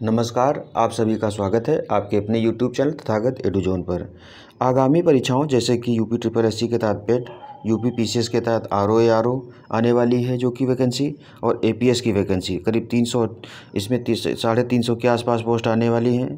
नमस्कार, आप सभी का स्वागत है आपके अपने यूट्यूब चैनल तथागत एडुजोन पर। आगामी परीक्षाओं जैसे कि यूपी ट्रिपल एससी के तहत पेट, यूपी पीसीएस के तहत आरओ एआरओ आने वाली है जो कि वैकेंसी, और एपीएस की वैकेंसी करीब 300, इसमें 350 के आसपास पोस्ट आने वाली हैं।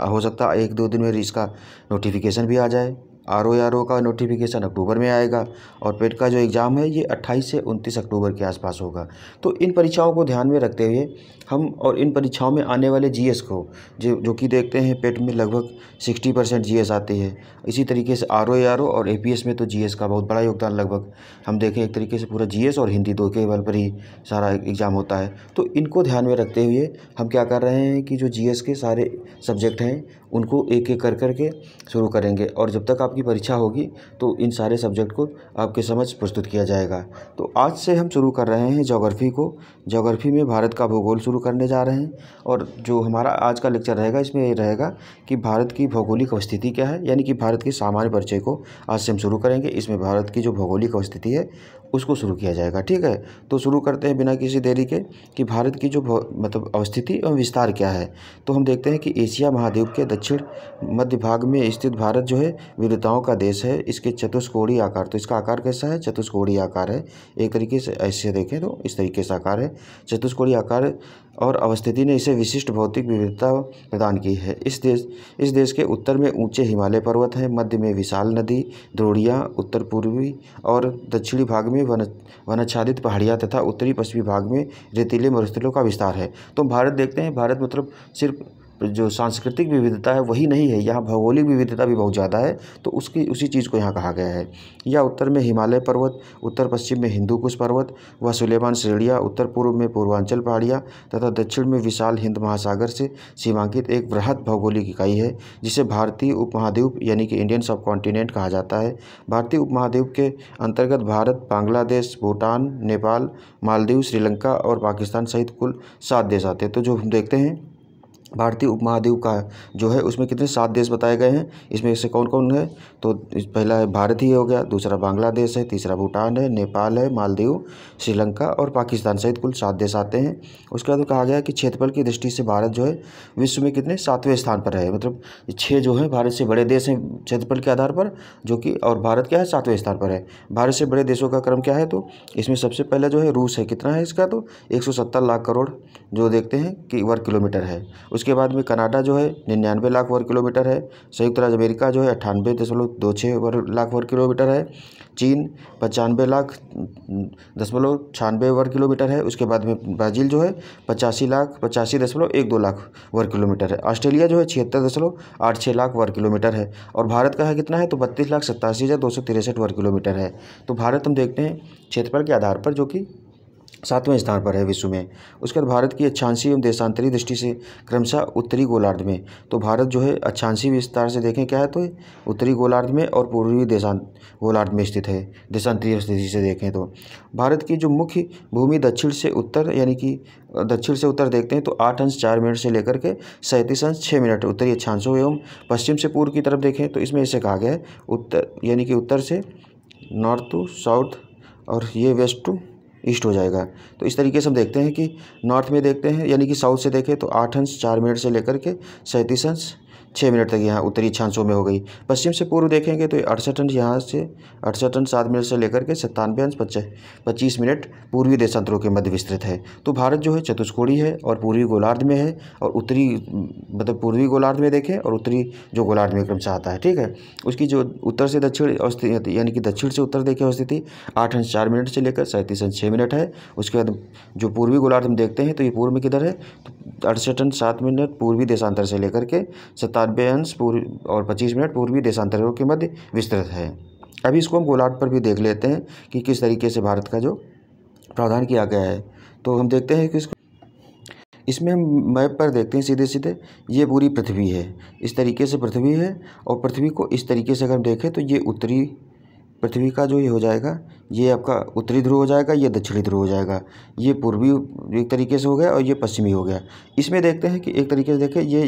हो सकता है 1-2 दिन में इसका नोटिफिकेशन भी आ जाए। आरओ का नोटिफिकेशन अक्टूबर में आएगा और पेट का जो एग्ज़ाम है ये 28 से 29 अक्टूबर के आसपास होगा। तो इन परीक्षाओं को ध्यान में रखते हुए हम और इन परीक्षाओं में आने वाले जीएस को जो कि देखते हैं पेट में लगभग 60% जीएस आती है। इसी तरीके से आरओ और एपीएस में तो जीएस का बहुत बड़ा योगदान, लगभग हम देखें एक तरीके से पूरा जीएस और हिंदी दो के बल पर ही सारा एग्ज़ाम होता है। तो इनको ध्यान में रखते हुए हम क्या कर रहे हैं कि जो जीएस के सारे सब्जेक्ट हैं उनको एक एक कर के शुरू करेंगे, और जब तक आपकी परीक्षा होगी तो इन सारे सब्जेक्ट को आपके समझ प्रस्तुत किया जाएगा। तो आज से हम शुरू कर रहे हैं ज्योग्राफी को। ज्योग्राफी में भारत का भूगोल शुरू करने जा रहे हैं, और जो हमारा आज का लेक्चर रहेगा इसमें ये रहेगा कि भारत की भौगोलिक अवस्थिति क्या है, यानी कि भारत के सामान्य परिचय को आज से हम शुरू करेंगे। इसमें भारत की जो भौगोलिक अवस्थिति है उसको शुरू किया जाएगा। ठीक है, तो शुरू करते हैं बिना किसी देरी के कि भारत की जो मतलब अवस्थिति एवं विस्तार क्या है। तो हम देखते हैं कि एशिया महाद्वीप के दक्षिण मध्य भाग में स्थित भारत जो है विविधताओं का देश है। इसके चतुष्कोणीय आकार, तो इसका आकार कैसा है? चतुष्कोणीय आकार है। एक तरीके से ऐसे देखें तो इस तरीके से आकार है, चतुष्कोणीय आकार, और अवस्थिति ने इसे विशिष्ट भौतिक विविधता प्रदान की है। इस देश के उत्तर में ऊंचे हिमालय पर्वत हैं, मध्य में विशाल नदी द्रोणियाँ, उत्तर पूर्वी और दक्षिणी भाग में वनाच्छादित पहाड़ियाँ तथा उत्तरी पश्चिमी भाग में रेतीले मरुस्थलों का विस्तार है। तो भारत देखते हैं, भारत मतलब सिर्फ जो सांस्कृतिक विविधता है वही नहीं है, यहाँ भौगोलिक विविधता भी बहुत ज़्यादा है। तो उसी चीज़ को यहाँ कहा गया है। या उत्तर में हिमालय पर्वत, उत्तर पश्चिम में हिंदू कुश पर्वत व सुलेमान श्रेणियाँ, उत्तर पूर्व में पूर्वांचल पहाड़ियाँ तथा दक्षिण में विशाल हिंद महासागर से सीमांकित एक बृहद भौगोलिक इकाई है जिसे भारतीय उपमहाद्वीप यानी कि इंडियन सब कॉन्टिनेंट कहा जाता है। भारतीय उपमहाद्वीप के अंतर्गत भारत, बांग्लादेश, भूटान, नेपाल, मालदीव, श्रीलंका और पाकिस्तान सहित कुल 7 देश आते हैं। तो जो हम देखते हैं भारतीय उपमहाद्वीप का जो है उसमें कितने 7 देश बताए गए हैं। इसमें से कौन कौन है? तो पहला है भारत ही हो गया, दूसरा बांग्लादेश है, तीसरा भूटान है, नेपाल है, मालदीव, श्रीलंका और पाकिस्तान सहित कुल 7 देश आते हैं। उसके बाद कहा गया कि क्षेत्रफल की दृष्टि से भारत जो है विश्व में कितने 7वें स्थान पर है। मतलब 6 जो है भारत से बड़े देश हैं क्षेत्रफल के आधार पर, जो कि, और भारत क्या है 7वें स्थान पर है। भारत से बड़े देशों का क्रम क्या है? तो इसमें सबसे पहले जो है रूस है। कितना है इसका? तो 170 लाख करोड़ जो देखते हैं कि वर्ग किलोमीटर है। उसके बाद में कनाडा जो है 99 लाख वर्ग किलोमीटर है। संयुक्त राज्य अमेरिका जो है 98.26 लाख वर्ग किलोमीटर है। चीन 95 लाख 96 वर्ग किलोमीटर है। उसके बाद में ब्राज़ील जो है 85.12 लाख वर्ग किलोमीटर है। ऑस्ट्रेलिया जो है 76.86 लाख वर्ग किलोमीटर है। और भारत का है कितना है? तो 32,87,263 वर्ग किलोमीटर है। तो भारत हम देखते हैं क्षेत्रफल के आधार पर जो कि 7वें स्थान पर है विश्व में। उसके बाद भारत की अक्षांशीय एवं देशांतरी दृष्टि से क्रमशः उत्तरी गोलार्ध में, तो भारत जो है अक्षांशीय विस्तार से देखें क्या है तो उत्तरी गोलार्ध में और पूर्वी गोलार्ध में स्थित है। देशांतरीय स्थिति से देखें तो भारत की जो मुख्य भूमि दक्षिण से उत्तर, यानी कि दक्षिण से उत्तर देखते हैं तो 8 अंश 4 मिनट से लेकर के 37 अंश 6 मिनट उत्तरी अक्षांशों, एवं पश्चिम से पूर्व की तरफ देखें तो इसमें ऐसे कहा गया है उत्तर, यानी कि उत्तर से नॉर्थ टू साउथ और ये वेस्ट टू ईस्ट हो जाएगा। तो इस तरीके से हम देखते हैं कि नॉर्थ में देखते हैं, यानी कि साउथ से देखें तो 8 अंश 4 मिनट से लेकर के 37 अंश 6 मिनट तक यहाँ उत्तरी अक्षांशों में हो गई। पश्चिम से पूर्व देखेंगे तो 68 अंश यहाँ से 68 अंश 7 मिनट से लेकर के 97 अंश 25 मिनट पूर्वी देशांतरों के मध्य विस्तृत है। तो भारत जो है चतुष्कोणीय है और पूर्वी गोलार्ध में है, और उत्तरी मतलब पूर्वी गोलार्ध में देखें और उत्तरी जो गोलार्ध में क्रमशः आता है। ठीक है, उसकी जो उत्तर से दक्षिण अवस्थिति, यानी कि दक्षिण से उत्तर देखें अवस्थिति 8 अंश 4 मिनट से लेकर 37 अंश 6 मिनट है। उसके बाद जो पूर्वी गोलार्ध हम देखते हैं तो ये पूर्व में किधर है? तो 68 अंश 7 मिनट पूर्वी देशांतर से लेकर के 97 अंश पूर्व और 25 मिनट पूर्वी देशांतरों के मध्य विस्तृत है। अभी इसको हम गोलार्ध पर भी देख लेते हैं कि किस तरीके से भारत का जो प्रावधान किया गया है। तो हम देखते हैं कि इसमें हम मैप पर देखते हैं सीधे सीधे, ये पूरी पृथ्वी है, इस तरीके से पृथ्वी है। और पृथ्वी को इस तरीके से अगर हम देखें तो ये उत्तरी पृथ्वी का जो ये हो जाएगा, ये आपका उत्तरी ध्रुव हो जाएगा, ये दक्षिणी ध्रुव हो जाएगा, ये पूर्वी एक तरीके से हो गया और ये पश्चिमी हो गया। इसमें देखते हैं कि एक तरीके से देखें ये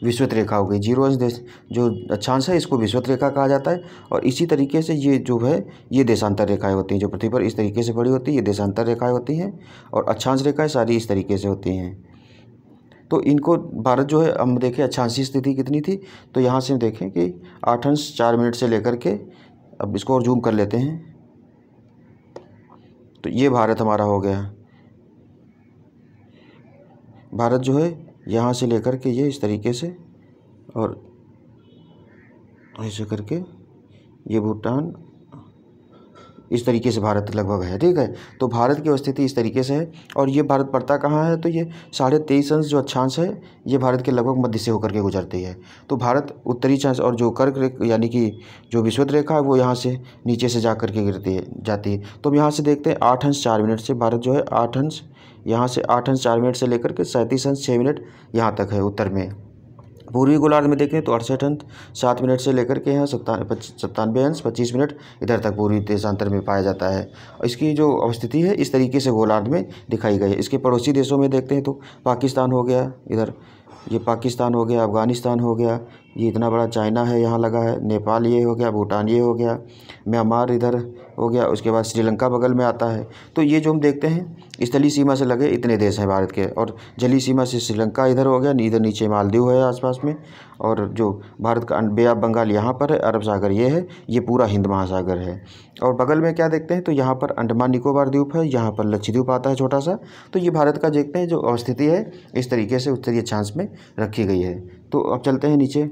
विषुवत रेखा हो गई, 0 अंश देश जो अक्षांश है इसको विषुवत रेखा कहा जाता है। और इसी तरीके से ये जो है ये देशांतर रेखाएं होती हैं, जो पृथ्वी पर इस तरीके से पड़ी होती है ये देशांतर रेखाएं होती हैं, और अक्षांश रेखाएं सारी इस तरीके से होती हैं। तो इनको भारत जो है, हम देखें अक्षांशीय स्थिति कितनी थी, तो यहाँ से हम देखें कि 8:04 से लेकर के, अब इसको और जूम कर लेते हैं, तो ये भारत हमारा हो गया। भारत जो है यहाँ से लेकर के ये इस तरीके से और ऐसे करके ये भूटान, इस तरीके से भारत लगभग है, ठीक है। तो भारत की स्थिति इस तरीके से है। और ये भारत पड़ता कहाँ है, तो ये 23.5 अंश जो अक्षांश है ये भारत के लगभग मध्य से होकर के गुजरती है। तो भारत उत्तरी अक्षांश और जो कर्क यानी कि जो विषुवत रेखा है वो यहाँ से नीचे से जा कर के जाती है। तो हम यहाँ से देखते हैं 8:04 से भारत जो है 8 अंश, यहाँ से 8:04 से लेकर के 37:06 यहाँ तक है उत्तर में। पूर्वी गोलार्ध में देखें तो 68:07 से लेकर के यहाँ 97:25 इधर तक पूर्वी देशांतर में पाया जाता है। इसकी जो अवस्थिति है इस तरीके से गोलार्ध में दिखाई गई है। इसके पड़ोसी देशों में देखते हैं तो पाकिस्तान हो गया, इधर ये पाकिस्तान हो गया, अफ़गानिस्तान हो गया, ये इतना बड़ा चाइना है यहाँ लगा है, नेपाल ये हो गया, भूटान ये हो गया, म्यांमार इधर हो गया, उसके बाद श्रीलंका बगल में आता है। तो ये जो हम देखते हैं स्थलीय सीमा से लगे इतने देश हैं भारत के, और जलीय सीमा से श्रीलंका इधर हो गया, इधर नीचे मालदीव है आसपास में, और जो भारत का बे ऑफ बंगाल यहाँ पर है, अरब सागर ये है, ये पूरा हिंद महासागर है। और बगल में क्या देखते हैं तो यहाँ पर अंडमान निकोबार द्वीप है, यहाँ पर लक्षद्वीप आता है छोटा सा। तो ये भारत का देखते हैं जो अवस्थिति है इस तरीके से उत्तरीय अक्षांश में रखी गई है। तो अब चलते हैं नीचे।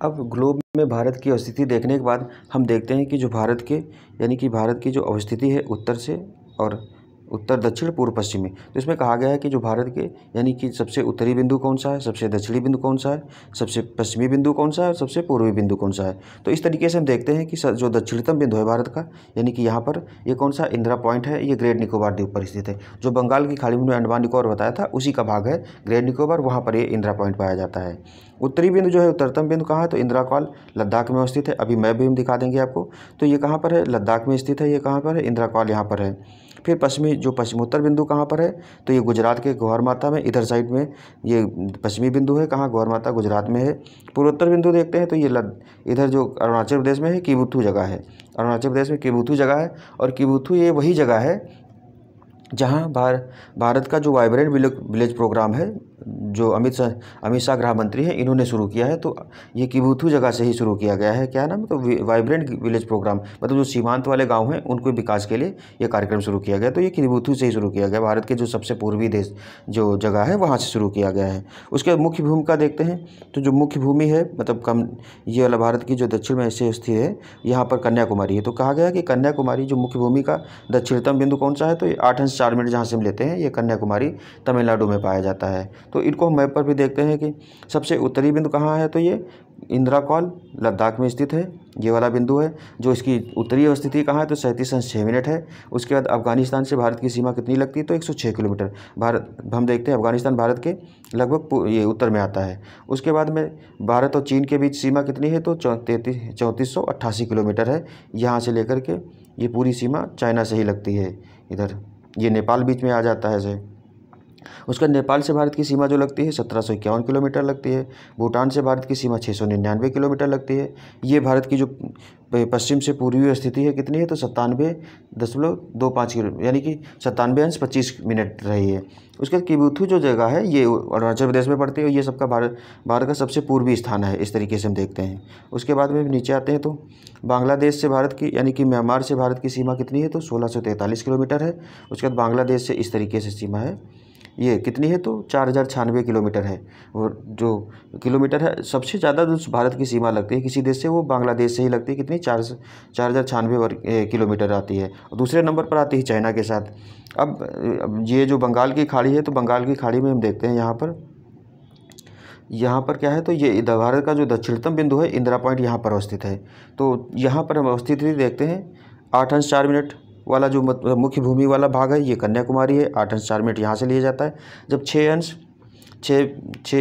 अब ग्लोब में भारत की अवस्थिति देखने के बाद हम देखते हैं कि जो भारत के यानी कि भारत की जो अवस्थिति है उत्तर से और उत्तर दक्षिण पूर्व पश्चिम में, तो इसमें कहा गया है कि जो भारत के यानी कि सबसे उत्तरी बिंदु कौन सा है, सबसे दक्षिणी बिंदु कौन सा है, सबसे पश्चिमी बिंदु कौन सा है और सबसे पूर्वी बिंदु कौन सा है। तो इस तरीके से हम देखते हैं कि जो दक्षिणतम बिंदु है भारत का यानी कि यहाँ पर ये कौन सा इंदिरा पॉइंट है, ये ग्रेट निकोबार द्वीप पर स्थित है। जो बंगाल की खाड़ी में अंडमान निकोबार बताया था उसी का भाग है ग्रेट निकोबार, वहाँ पर ये इंदिरा पॉइंट पाया जाता है। उत्तरी बिंदु जो है उत्तरतम बिंदु कहाँ है, तो इंदिरा कॉल लद्दाख में स्थित है। अभी मैप भी हम दिखा देंगे आपको। तो ये कहाँ पर है, लद्दाख में स्थित है। ये कहाँ पर है, इंदिरा कॉल यहाँ पर है। फिर पश्चिमोत्तर बिंदु कहाँ पर है, तो ये गुजरात के गौहरमाता में इधर साइड में ये पश्चिमी बिंदु है। कहाँ, गौहरमाता गुजरात में है। पूर्वोत्तर बिंदु देखते हैं तो ये इधर जो अरुणाचल प्रदेश में है, किबुथु जगह है। अरुणाचल प्रदेश में किबुथु जगह है, और किबुथु ये वही जगह है जहाँ भारत का जो वाइब्रेंट विलेज प्रोग्राम है जो अमित शाह गृह मंत्री हैं इन्होंने शुरू किया है। तो ये किबुथु जगह से ही शुरू किया गया है। क्या नाम, तो वाइब्रेंट विलेज प्रोग्राम, मतलब जो सीमांत वाले गांव हैं उनको विकास के लिए ये कार्यक्रम शुरू किया गया। तो ये किबुथु से ही शुरू किया गया, भारत के जो सबसे पूर्वी देश जो जगह है वहाँ से शुरू किया गया है। उसके बाद मुख्य भूमि का देखते हैं तो जो मुख्य भूमि है मतलब कम ये वाला भारत की जो दक्षिण में ऐसे स्थित है यहाँ पर कन्याकुमारी है। तो कहा गया कि कन्याकुमारी जो मुख्य भूमि का दक्षिणतम बिंदु कौन सा है, तो ये 8:04 जहाँ से हम लेते हैं ये कन्याकुमारी तमिलनाडु में पाया जाता है। तो इनको हम मैप पर भी देखते हैं कि सबसे उत्तरी बिंदु कहाँ है, तो ये इंदिरा कॉल लद्दाख में स्थित है, ये वाला बिंदु है। जो इसकी उत्तरी अवस्थिति कहाँ है, तो 37:06 है। उसके बाद अफगानिस्तान से भारत की सीमा कितनी लगती है, तो 106 किलोमीटर। भारत हम देखते हैं अफगानिस्तान भारत के लगभग ये उत्तर में आता है। उसके बाद में भारत और चीन के बीच सीमा कितनी है, तो 3488 किलोमीटर है। यहाँ से लेकर के ये पूरी सीमा चाइना से ही लगती है। इधर ये नेपाल बीच में आ जाता है ऐसे। उसका नेपाल से भारत की सीमा जो लगती है 1751 किलोमीटर लगती है। भूटान से भारत की सीमा 699 किलोमीटर लगती है। ये भारत की जो पश्चिम से पूर्वी स्थिति है कितनी है, तो 97.25 किलो यानी कि 97:25 रही है। उसके बाद किबुथु जो जगह है ये अरुणाचल प्रदेश में पड़ती है। ये सबका भारत का सबसे पूर्वी स्थान है, इस तरीके से हम देखते हैं। उसके बाद में नीचे आते हैं तो बांग्लादेश से भारत की यानी कि म्यांमार से भारत की सीमा कितनी है, तो 1643 किलोमीटर है। उसके बाद बांग्लादेश से इस तरीके से सीमा है, ये कितनी है, तो 4096 किलोमीटर है। और जो किलोमीटर है सबसे ज़्यादा जो भारत की सीमा लगती है किसी देश से, वो बांग्लादेश से ही लगती है। कितनी, 4096 किलोमीटर आती है। और दूसरे नंबर पर आती है चाइना के साथ। अब ये जो बंगाल की खाड़ी है, तो बंगाल की खाड़ी में हम देखते हैं यहाँ पर क्या है, तो ये भारत का जो दक्षिणतम बिंदु है इंदिरा पॉइंट यहाँ पर अवस्थित है। तो यहाँ पर हम अवस्थिति देखते हैं 8:04 वाला जो मुख्य भूमि वाला भाग है ये कन्याकुमारी है। 8:04 यहाँ से लिया जाता है। जब 6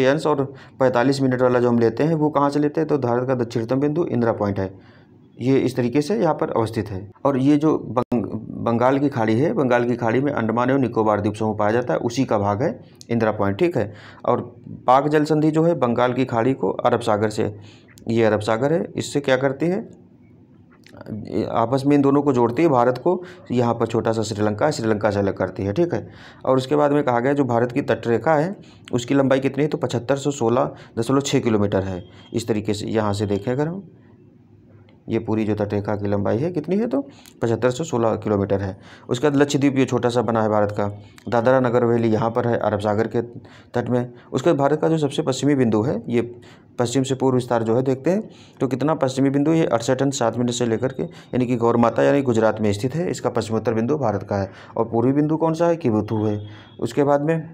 अंश और 45 मिनट वाला जो हम लेते हैं वो कहाँ से लेते हैं, तो भारत का दक्षिणतम बिंदु इंदिरा पॉइंट है। ये इस तरीके से यहाँ पर अवस्थित है। और ये जो बंगाल की खाड़ी है, बंगाल की खाड़ी में अंडमान और निकोबार द्वीप समूह पाया जाता है, उसी का भाग है इंदिरा पॉइंट, ठीक है। और पाक जल संधि जो है बंगाल की खाड़ी को अरब सागर से, ये अरब सागर है, इससे क्या करती है, आपस में इन दोनों को जोड़ती है, भारत को यहाँ पर छोटा सा श्रीलंका, श्रीलंका से अलग करती है, ठीक है। और उसके बाद में कहा गया जो भारत की तटरेखा है उसकी लंबाई कितनी है, तो 7516.6 किलोमीटर है। इस तरीके से यहाँ से देखें अगर हम, ये पूरी जो तटरेखा की लंबाई है कितनी है, तो 7516 किलोमीटर है। उसके बाद लक्षद्वीप ये छोटा सा बना है भारत का, दादरा नगर हवेली यहाँ पर है अरब सागर के तट में। उसके बाद भारत का जो सबसे पश्चिमी बिंदु है, ये पश्चिम से पूर्व विस्तार जो है देखते हैं तो कितना पश्चिमी बिंदु, ये 68 अंश 7 मिनट से लेकर के यानी कि गौरमाता यानी गुजरात में स्थित है। इसका पश्चिमोत्तर बिंदु भारत का है। और पूर्वी बिंदु कौन सा है, किबुथु है। उसके बाद में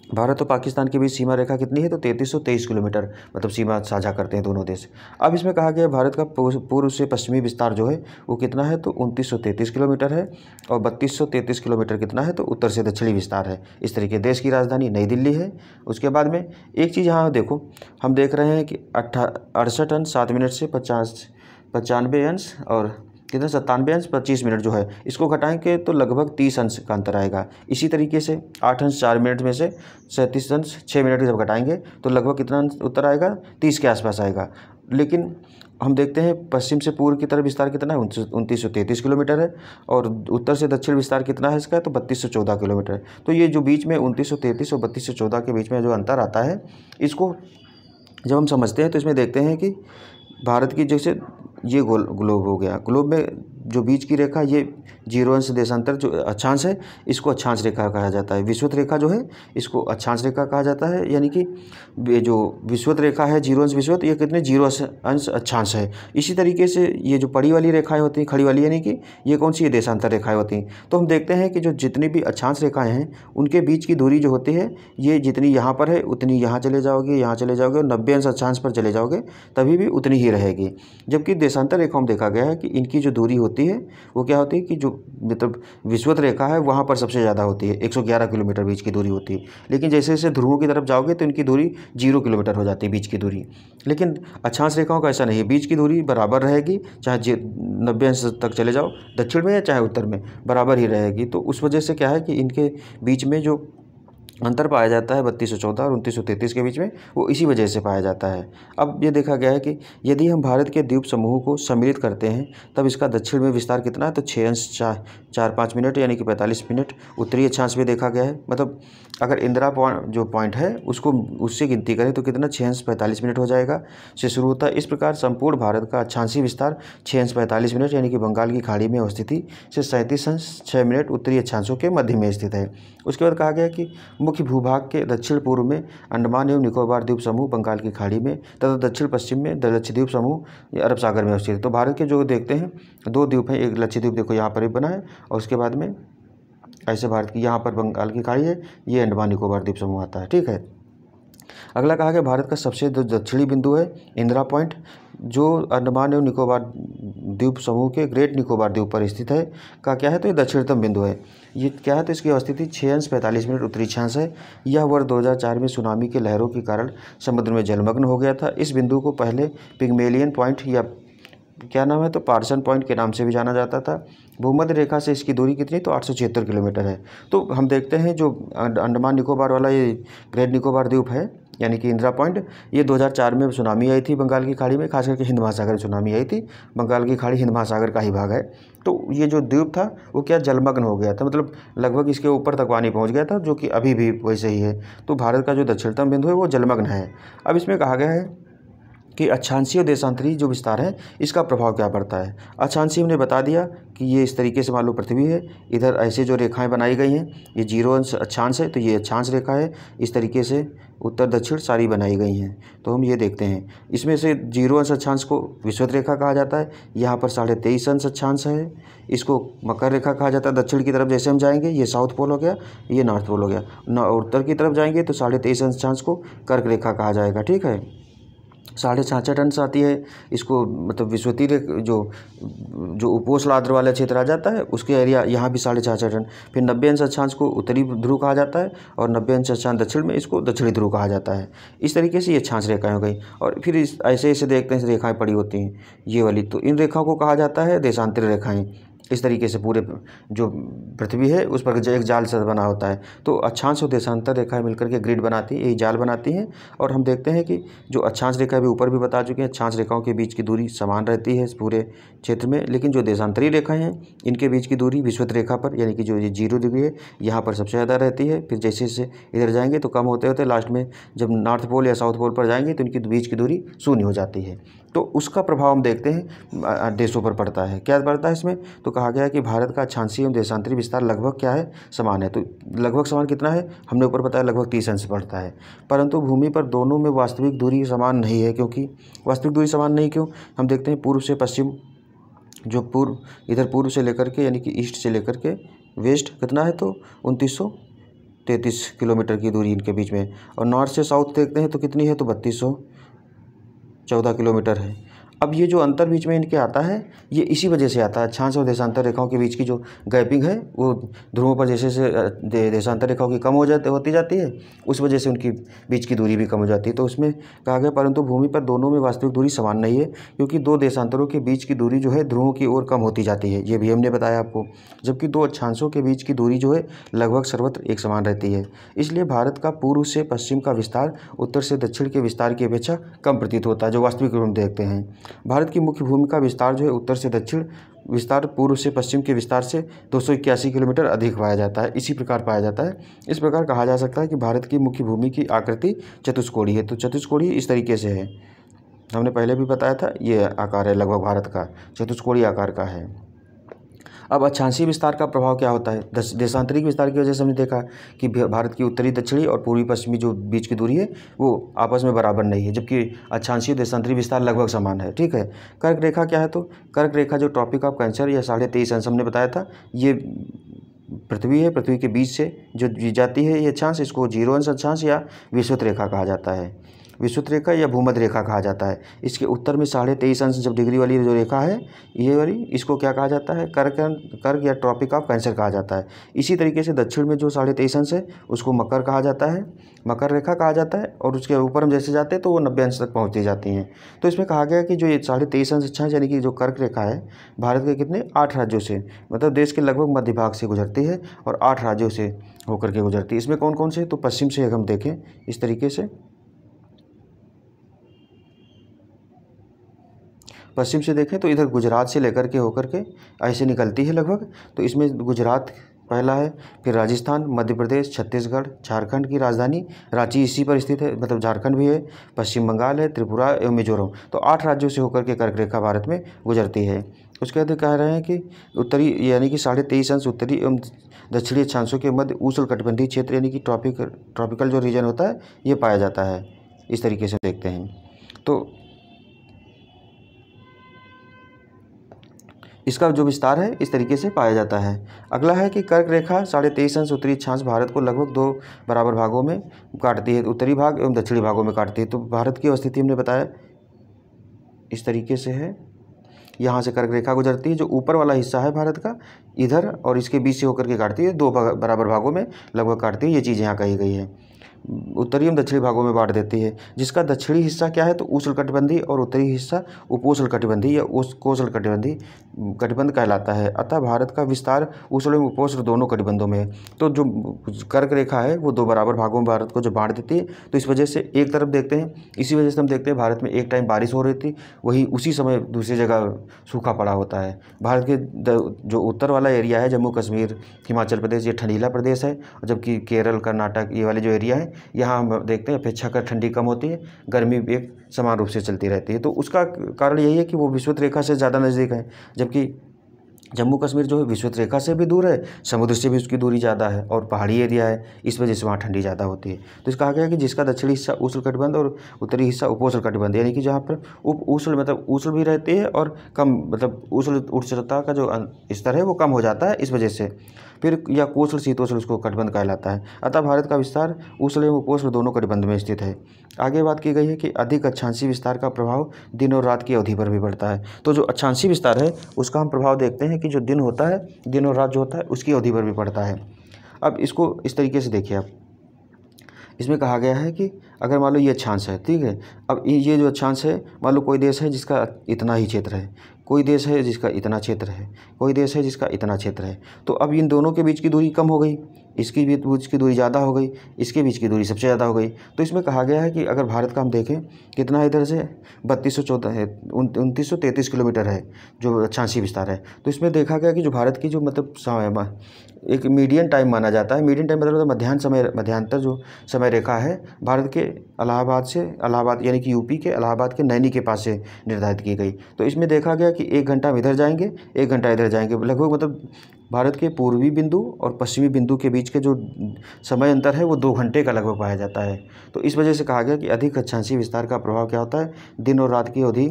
भारत और पाकिस्तान के बीच सीमा रेखा कितनी है, तो 3323 किलोमीटर मतलब सीमा साझा करते हैं दोनों देश। अब इसमें कहा गया भारत का पूर्व से पश्चिमी विस्तार जो है वो कितना है, तो 2933 किलोमीटर है। और 3233 किलोमीटर कितना है, तो उत्तर से दक्षिणी विस्तार है। इस तरीके देश की राजधानी नई दिल्ली है। उसके बाद में एक चीज़ यहाँ देखो, हम देख रहे हैं कि 68 अंश 7 मिनट से 95 अंश और कितना 97 अंश 25 मिनट जो है, इसको घटाएंगे तो लगभग 30 अंश का अंतर आएगा। इसी तरीके से 8 अंश 4 मिनट में से 37 अंश 6 मिनट जब घटाएंगे तो लगभग कितना उत्तर आएगा, 30 के आसपास आएगा। लेकिन हम देखते हैं पश्चिम से पूर्व की तरफ विस्तार कितना है, 2933 किलोमीटर है। और उत्तर से दक्षिण विस्तार कितना है इसका, तो 3214 किलोमीटर है। तो ये जो बीच में 2933 और 3214 के बीच में जो अंतर आता है, इसको जब हम समझते हैं तो इसमें देखते हैं कि भारत की जैसे ये ग्लोब हो गया, ग्लोब में जो बीच की रेखा ये 0 अंश देशांतर जो अक्षांश है, इसको अक्षांश रेखा कहा जाता है। विषुवत रेखा जो है इसको अक्षांश रेखा कहा जाता है। यानी कि जो विषुवत रेखा है 0 अंश विषुवत, ये कितने 0 अंश अक्षांश है। इसी तरीके से ये जो पड़ी वाली रेखाएं होती हैं, खड़ी वाली यानी कि ये कौन सी, ये देशांतर रेखाएं होती हैं। तो हम देखते हैं कि जो जितनी भी अक्षांश रेखाएं हैं उनके बीच की दूरी जो होती है, ये जितनी यहाँ पर है उतनी यहाँ चले जाओगे, यहाँ चले जाओगे और 90 अंश अक्षांश पर चले जाओगे तभी भी उतनी ही रहेगी। जबकि देशांतर रेखाओं में देखा गया है कि इनकी जो दूरी होती है वो क्या होती है कि जो मतलब विषुवत रेखा है वहाँ पर सबसे ज़्यादा होती है, 111 किलोमीटर बीच की दूरी होती है। लेकिन जैसे जैसे ध्रुवों की तरफ जाओगे तो इनकी दूरी 0 किलोमीटर हो जाती है बीच की दूरी। लेकिन अक्षांश रेखाओं का ऐसा नहीं है, बीच की दूरी बराबर रहेगी, चाहे 90 अंश तक चले जाओ दक्षिण में या चाहे उत्तर में, बराबर ही रहेगी। तो उस वजह से क्या है कि इनके बीच में जो अंतर पाया जाता है 3214 और 2933 के बीच में, वो इसी वजह से पाया जाता है। अब ये देखा गया है कि यदि हम भारत के द्वीप समूह को सम्मिलित करते हैं तब इसका दक्षिण में विस्तार कितना है, तो 6 अंश 4-5 मिनट यानी कि 45 मिनट। उत्तरी अक्षांश में देखा गया है, मतलब अगर इंदिरा जो पॉइंट है उसको उससे गिनती करें तो कितना 6 अंश 45 मिनट हो जाएगा से शुरू होता है। इस प्रकार संपूर्ण भारत का अक्षांशीय विस्तार 6 अंश 45 मिनट यानी कि बंगाल की खाड़ी में अवस्थिति से 37 अंश 6 मिनट उत्तरी अक्षांशों के मध्य में स्थित है। उसके बाद कहा गया कि मुख्य भूभाग के दक्षिण पूर्व में अंडमान एवं निकोबार द्वीप समूह बंगाल की खाड़ी में तथा दक्षिण पश्चिम में लक्षद्वीप समूह अरब सागर में अवस्थित है। तो भारत के जो देखते हैं 2 द्वीप हैं, एक लक्षद्वीप देखो यहाँ पर भी बना है और उसके बाद में ऐसे भारत की यहाँ पर बंगाल की खाड़ी है, ये अंडमान निकोबार द्वीप समूह आता है, ठीक है। अगला कहा गया भारत का सबसे दक्षिणी बिंदु है इंदिरा पॉइंट, जो अंडमान एवं निकोबार द्वीप समूह के ग्रेट निकोबार द्वीप पर स्थित है। का क्या है, तो ये दक्षिणतम बिंदु है। ये क्या है, तो इसकी अवस्थिति 6 अंश 45 मिनट उत्तरी अक्षांश है। यह वर्ष 2004 में सुनामी के लहरों के कारण समुद्र में जलमग्न हो गया था। इस बिंदु को पहले पिग्मेलियन पॉइंट या क्या नाम है, तो पार्सन पॉइंट के नाम से भी जाना जाता था। भूमध्य रेखा से इसकी दूरी कितनी, तो 876 किलोमीटर है। तो हम देखते हैं जो अंडमान निकोबार वाला ये ग्रेट निकोबार द्वीप है यानी कि इंदिरा पॉइंट, ये 2004 में सुनामी आई थी बंगाल की खाड़ी में, खास करके हिंद महासागर में सुनामी आई थी। बंगाल की खाड़ी हिंद महासागर का ही भाग है। तो ये जो द्वीप था वो क्या जलमग्न हो गया था, मतलब लगभग इसके ऊपर तक पानी पहुंच गया था, जो कि अभी भी वैसे ही है। तो भारत का जो दक्षिणतम बिंदु है वो जलमग्न है। अब इसमें कहा गया है कि अक्षांशीय और देशांतरी जो विस्तार है इसका प्रभाव क्या पड़ता है। अक्षांशीय हमने बता दिया कि ये इस तरीके से मान लो पृथ्वी है, इधर ऐसे जो रेखाएं बनाई गई हैं ये 0 अंश अक्षांश है, तो ये अक्षांश रेखा है। इस तरीके से उत्तर दक्षिण सारी बनाई गई हैं। तो हम ये देखते हैं इसमें से 0 अंश अक्षांश को विषुवत रेखा कहा जाता है। यहाँ पर 23.5 अंश अक्षांश है, इसको मकर रेखा कहा जाता है। दक्षिण की तरफ जैसे हम जाएंगे ये साउथ पोल हो गया, ये नॉर्थ पोल हो गया। उत्तर की तरफ जाएंगे तो 23.5 अंश अक्षांश को कर्क रेखा कहा जाएगा, ठीक है। 66.5 अंश आती है, इसको मतलब विषुवतीय जो उपोष्ण आर्द्र वाला क्षेत्र आ जाता है उसके एरिया, यहाँ भी 66.5 अंश। फिर 90 अंश अक्षांश को उत्तरी ध्रुव कहा जाता है और 90 अंश अक्षांश दक्षिण में, इसको दक्षिणी ध्रुव कहा जाता है। इस तरीके से ये अक्षांश रेखाएं हो गई। और फिर ऐसे ऐसे देखते हैं रेखाएं पड़ी होती हैं ये वाली, तो इन रेखाओं को कहा जाता है देशांतरी रेखाएं। इस तरीके से पूरे जो पृथ्वी है उस पर एक जाल सा बना होता है। तो अक्षांश और देशांतर रेखाएं मिलकर के ग्रिड बनाती है, यही जाल बनाती हैं। और हम देखते हैं कि जो अक्षांश रेखा भी ऊपर भी बता चुके हैं, अक्षांश रेखाओं के बीच की दूरी समान रहती है इस पूरे क्षेत्र में, लेकिन जो देशांतरी रेखाएं हैं इनके बीच की दूरी विषुवत रेखा पर यानी कि जो ये 0 डिग्री है यहाँ पर सबसे ज़्यादा रहती है। फिर जैसे जैसे इधर जाएंगे तो कम होते होते लास्ट में जब नॉर्थ पोल या साउथ पोल पर जाएंगे तो इनकी बीच की दूरी शून्य हो जाती है। तो उसका प्रभाव हम देखते हैं देशों पर पड़ता है। क्या पड़ता है इसमें? तो कहा गया है कि भारत का अक्षांशीय एवं देशांतरी विस्तार लगभग क्या है, समान है। तो लगभग समान कितना है, हमने ऊपर बताया लगभग 30 अंश पड़ता है। परंतु भूमि पर दोनों में वास्तविक दूरी समान नहीं है। क्योंकि वास्तविक दूरी समान नहीं क्यों? हम देखते हैं पूर्व से पश्चिम, जो पूर्व इधर पूर्व से लेकर के यानी कि ईस्ट से लेकर के वेस्ट कितना है, तो 2933 किलोमीटर की दूरी इनके बीच में। और नॉर्थ से साउथ देखते हैं तो कितनी है, तो 3214 किलोमीटर है। अब ये जो अंतर बीच में इनके आता है ये इसी वजह से आता है, अक्षांश और देशांतर रेखाओं के बीच की जो गैपिंग है वो ध्रुवों पर जैसे जैसे देशांतर रेखाओं की कम होती जाती है, उस वजह से उनकी बीच की दूरी भी कम हो जाती है। तो उसमें कहा गया परंतु भूमि पर दोनों में वास्तविक दूरी समान नहीं है, क्योंकि दो देशांतरों के बीच की दूरी जो है ध्रुवों की ओर कम होती जाती है, ये भी हमने बताया आपको। जबकि दो अक्षांशों के बीच की दूरी जो है लगभग सर्वत्र एक समान रहती है। इसलिए भारत का पूर्व से पश्चिम का विस्तार उत्तर से दक्षिण के विस्तार की अपेक्षा कम प्रतीत होता है, जो वास्तविक रूप में देखते हैं। भारत की मुख्य भूमि का विस्तार जो है उत्तर से दक्षिण विस्तार पूर्व से पश्चिम के विस्तार से 281 किलोमीटर अधिक पाया जाता है, इसी प्रकार पाया जाता है। इस प्रकार कहा जा सकता है कि भारत की मुख्य भूमि की आकृति चतुष्कोणीय है। तो चतुष्कोणीय इस तरीके से है, हमने पहले भी बताया था, ये आकार है लगभग भारत का चतुष्कोणीय आकार का है। अब अक्षांशीय विस्तार का प्रभाव क्या होता है? देशांतरिक विस्तार की वजह से हमने देखा कि भारत की उत्तरी दक्षिणी और पूर्वी पश्चिमी जो बीच की दूरी है वो आपस में बराबर नहीं है, जबकि अक्षांशीय देशांतरी विस्तार लगभग समान है। ठीक है। कर्क रेखा क्या है? तो कर्क रेखा जो ट्रॉपिक ऑफ कैंसर या 23.5 अंश हमने बताया था, ये पृथ्वी है, पृथ्वी के बीच से जो जाती है ये अक्षांश, इसको 0 अंश अक्षांश या विषुवत रेखा कहा जाता है। विषुवत रेखा या भूमध्य रेखा कहा जाता है। इसके उत्तर में 23.5 अंश जब डिग्री वाली जो रेखा है ये वाली, इसको क्या कहा जाता है? कर्क या ट्रॉपिक ऑफ कैंसर कहा जाता है। इसी तरीके से दक्षिण में जो 23.5 अंश है उसको मकर कहा जाता है, मकर रेखा कहा जाता है। और उसके ऊपर हम जैसे जाते हैं तो वो 90 अंश तक पहुँचती जाती हैं। तो इसमें कहा गया कि जो ये 23.5 अंश अक्षांश यानी कि जो कर्क रेखा है भारत के कितने 8 राज्यों से, मतलब देश के लगभग मध्य भाग से गुजरती है और 8 राज्यों से होकर के गुजरती है। इसमें कौन कौन से? तो पश्चिम से अगर हम देखें इस तरीके से, पश्चिम से देखें तो इधर गुजरात से लेकर के होकर के ऐसे निकलती है लगभग। तो इसमें गुजरात पहला है, फिर राजस्थान, मध्य प्रदेश, छत्तीसगढ़, झारखंड की राजधानी रांची इसी पर स्थित है, मतलब झारखंड भी है, पश्चिम बंगाल है, त्रिपुरा एवं मिजोरम। तो 8 राज्यों से होकर के कर्क रेखा भारत में गुजरती है। उसके बाद कह रहे हैं कि उत्तरी यानी कि 23.5 अंश उत्तरी एवं दक्षिणी अक्षांशों के मध्य उष्णकटिबंधीय क्षेत्र यानी कि ट्रॉपिकल जो रीजन होता है ये पाया जाता है। इस तरीके से देखते हैं। तो इसका जो विस्तार है इस तरीके से पाया जाता है। अगला है कि कर्क रेखा 23.5 अंश उत्तरी अक्षांश भारत को लगभग 2 बराबर भागों में काटती है, उत्तरी भाग एवं दक्षिणी भागों में काटती है। तो भारत की स्थिति हमने बताया इस तरीके से है, यहाँ से कर्क रेखा गुजरती है, जो ऊपर वाला हिस्सा है भारत का इधर और इसके बीच से होकर के काटती है, 2 बराबर भागों में लगभग काटती है। ये चीज़ यहाँ कही गई है, उत्तरी एवं दक्षिणी भागों में बांट देती है। जिसका दक्षिणी हिस्सा क्या है? तो उष्णकटिबंधीय और उत्तरी हिस्सा उपोष्णकटिबंधीय या कोष्णकटिबंधीय कटिबंध कहलाता है। अतः भारत का विस्तार उष्ण एवं उपोष्ण दोनों कटिबंधों में है। तो जो कर्क रेखा है वो 2 बराबर भागों में भारत को जो बांट देती है। तो इस वजह से एक तरफ देखते हैं, इसी वजह से हम देखते हैं भारत में एक टाइम बारिश हो रही थी, वही उसी समय दूसरी जगह सूखा पड़ा होता है। भारत के जो उत्तर वाला एरिया है जम्मू कश्मीर, हिमाचल प्रदेश, ये ठंडीला प्रदेश है, जबकि केरल, कर्नाटक ये वाले जो एरिया है यहाँ हम देखते हैं अपेक्षाकृत ठंडी कम होती है, गर्मी एक समान रूप से चलती रहती है। तो उसका कारण यही है कि वो विषुवत रेखा से ज़्यादा नज़दीक है, जबकि जम्मू कश्मीर जो है विषुवत रेखा से भी दूर है, समुद्र से भी उसकी दूरी ज़्यादा है और पहाड़ी एरिया है, इस वजह से वहाँ ठंडी ज़्यादा होती है। तो इस कहा गया कि जिसका दक्षिणी हिस्सा उष्णकटिबंध और उत्तरी हिस्सा उपोष्णकटिबंध, यानी कि जहाँ पर उष्ण मतलब उष्ण भी रहती है और कम मतलब उष्णता का जो स्तर है वो कम हो जाता है, इस वजह से फिर या कोष्ण शीतोष्ण उसको कटिबंध कहलाता है। अतः भारत का विस्तार उष्ण एवं उपोष्ण दोनों कटिबंध में स्थित है। आगे बात की गई है कि अधिक अक्षांशीय विस्तार का प्रभाव दिन और रात की अवधि पर भी पड़ता है। तो जो अक्षांशीय विस्तार है उसका हम प्रभाव देखते हैं कि जो दिन होता है, दिन और रात जो होता है उसकी अवधि पर भी पड़ता है। अब इसको इस तरीके से देखिए आप, इसमें कहा गया है कि अगर मान लो ये अक्षांश है, ठीक है, अब ये जो अक्षांश है मान लो कोई देश है जिसका इतना ही क्षेत्र है, कोई देश है जिसका इतना क्षेत्र है, कोई देश है जिसका इतना क्षेत्र है। तो अब इन दोनों के बीच की दूरी कम हो गई, इसकी बीच की दूरी ज़्यादा हो गई, इसके बीच की दूरी सबसे ज़्यादा हो गई। तो इसमें कहा गया है कि अगर भारत का हम देखें कितना इधर से 2933 किलोमीटर है जो अक्षांशीय विस्तार है। तो इसमें देखा गया कि जो भारत की जो मतलब एक मीडियन टाइम माना जाता है, मीडियन टाइम मतलब मध्यांतर जो समय रेखा है भारत के इलाहाबाद यानी कि यूपी के इलाहाबाद के नैनी के पास से निर्धारित की गई। तो इसमें देखा गया कि 1 घंटा हम इधर जाएंगे, 1 घंटा इधर जाएंगे, लगभग मतलब भारत के पूर्वी बिंदु और पश्चिमी बिंदु के बीच के जो समय अंतर है वो 2 घंटे का लगभग पाया जाता है। तो इस वजह से कहा गया कि अधिक अक्षांशीय विस्तार का प्रभाव क्या होता है, दिन और रात की अवधि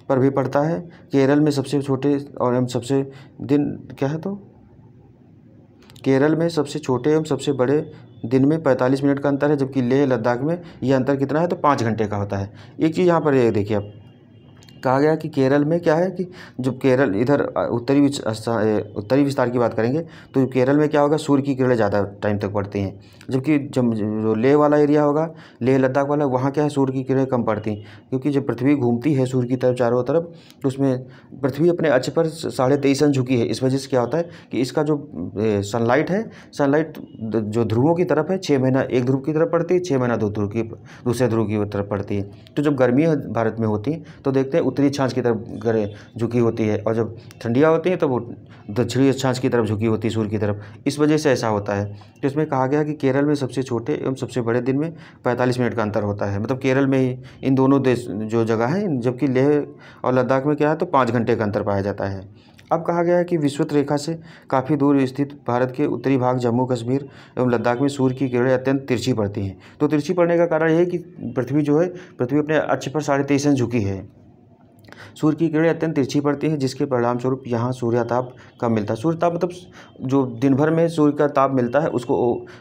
पर भी पड़ता है। केरल में सबसे छोटे और एवं सबसे दिन क्या है, तो केरल में सबसे छोटे एवं सबसे बड़े दिन में 45 मिनट का अंतर है, जबकि लेह लद्दाख में यह अंतर कितना है, तो 5 घंटे का होता है। एक चीज़ यहाँ पर ये देखिए, आप कहा गया कि केरल में क्या है कि जब केरल इधर उत्तरी विस्तार की बात करेंगे तो केरल में क्या होगा, सूर्य की किरणें ज़्यादा टाइम तक पड़ती हैं, जबकि जब जो लेह वाला एरिया होगा, लेह लद्दाख वाला, वहाँ क्या है, सूर्य की किरणें कम पड़ती हैं, क्योंकि जब पृथ्वी घूमती है सूर्य की तरफ चारों तरफ, तो उसमें पृथ्वी अपने अक्ष पर 23.5 अंश झुकी है। इस वजह से क्या होता है कि इसका जो सनलाइट जो ध्रुवों की तरफ है, 6 महीना एक ध्रुव की तरफ पड़ती है, 6 महीना दूसरे ध्रुव की तरफ पड़ती है। तो जब गर्मी भारत में होती है तो देखते हैं उत्तरी अक्षांश की तरफ झुकी होती है, और जब ठंडियाँ होती हैं तो वो दक्षिणी अक्षांश की तरफ झुकी होती है, सूर्य की तरफ। इस वजह से ऐसा होता है। तो इसमें कहा गया कि केरल में सबसे छोटे एवं सबसे बड़े दिन में 45 मिनट का अंतर होता है, मतलब केरल में ही इन दोनों देश जो जगह है, जबकि लेह और लद्दाख में क्या है, तो 5 घंटे का अंतर पाया जाता है। अब कहा गया है कि विषुवत रेखा से काफ़ी दूर स्थित भारत के उत्तरी भाग जम्मू कश्मीर एवं लद्दाख में सूर्य की किरणें अत्यंत तिरछी पड़ती हैं। तो तिरछी पड़ने का कारण यह है कि पृथ्वी अपने अक्ष पर 23.5 अंश झुकी है। सूर्य की किरणें अत्यंत तिरछी पड़ती हैं, जिसके परिणाम स्वरूप यहाँ सूर्यताप कम मिलता है। सूर्यताप मतलब जो दिन भर में सूर्य का ताप मिलता है उसको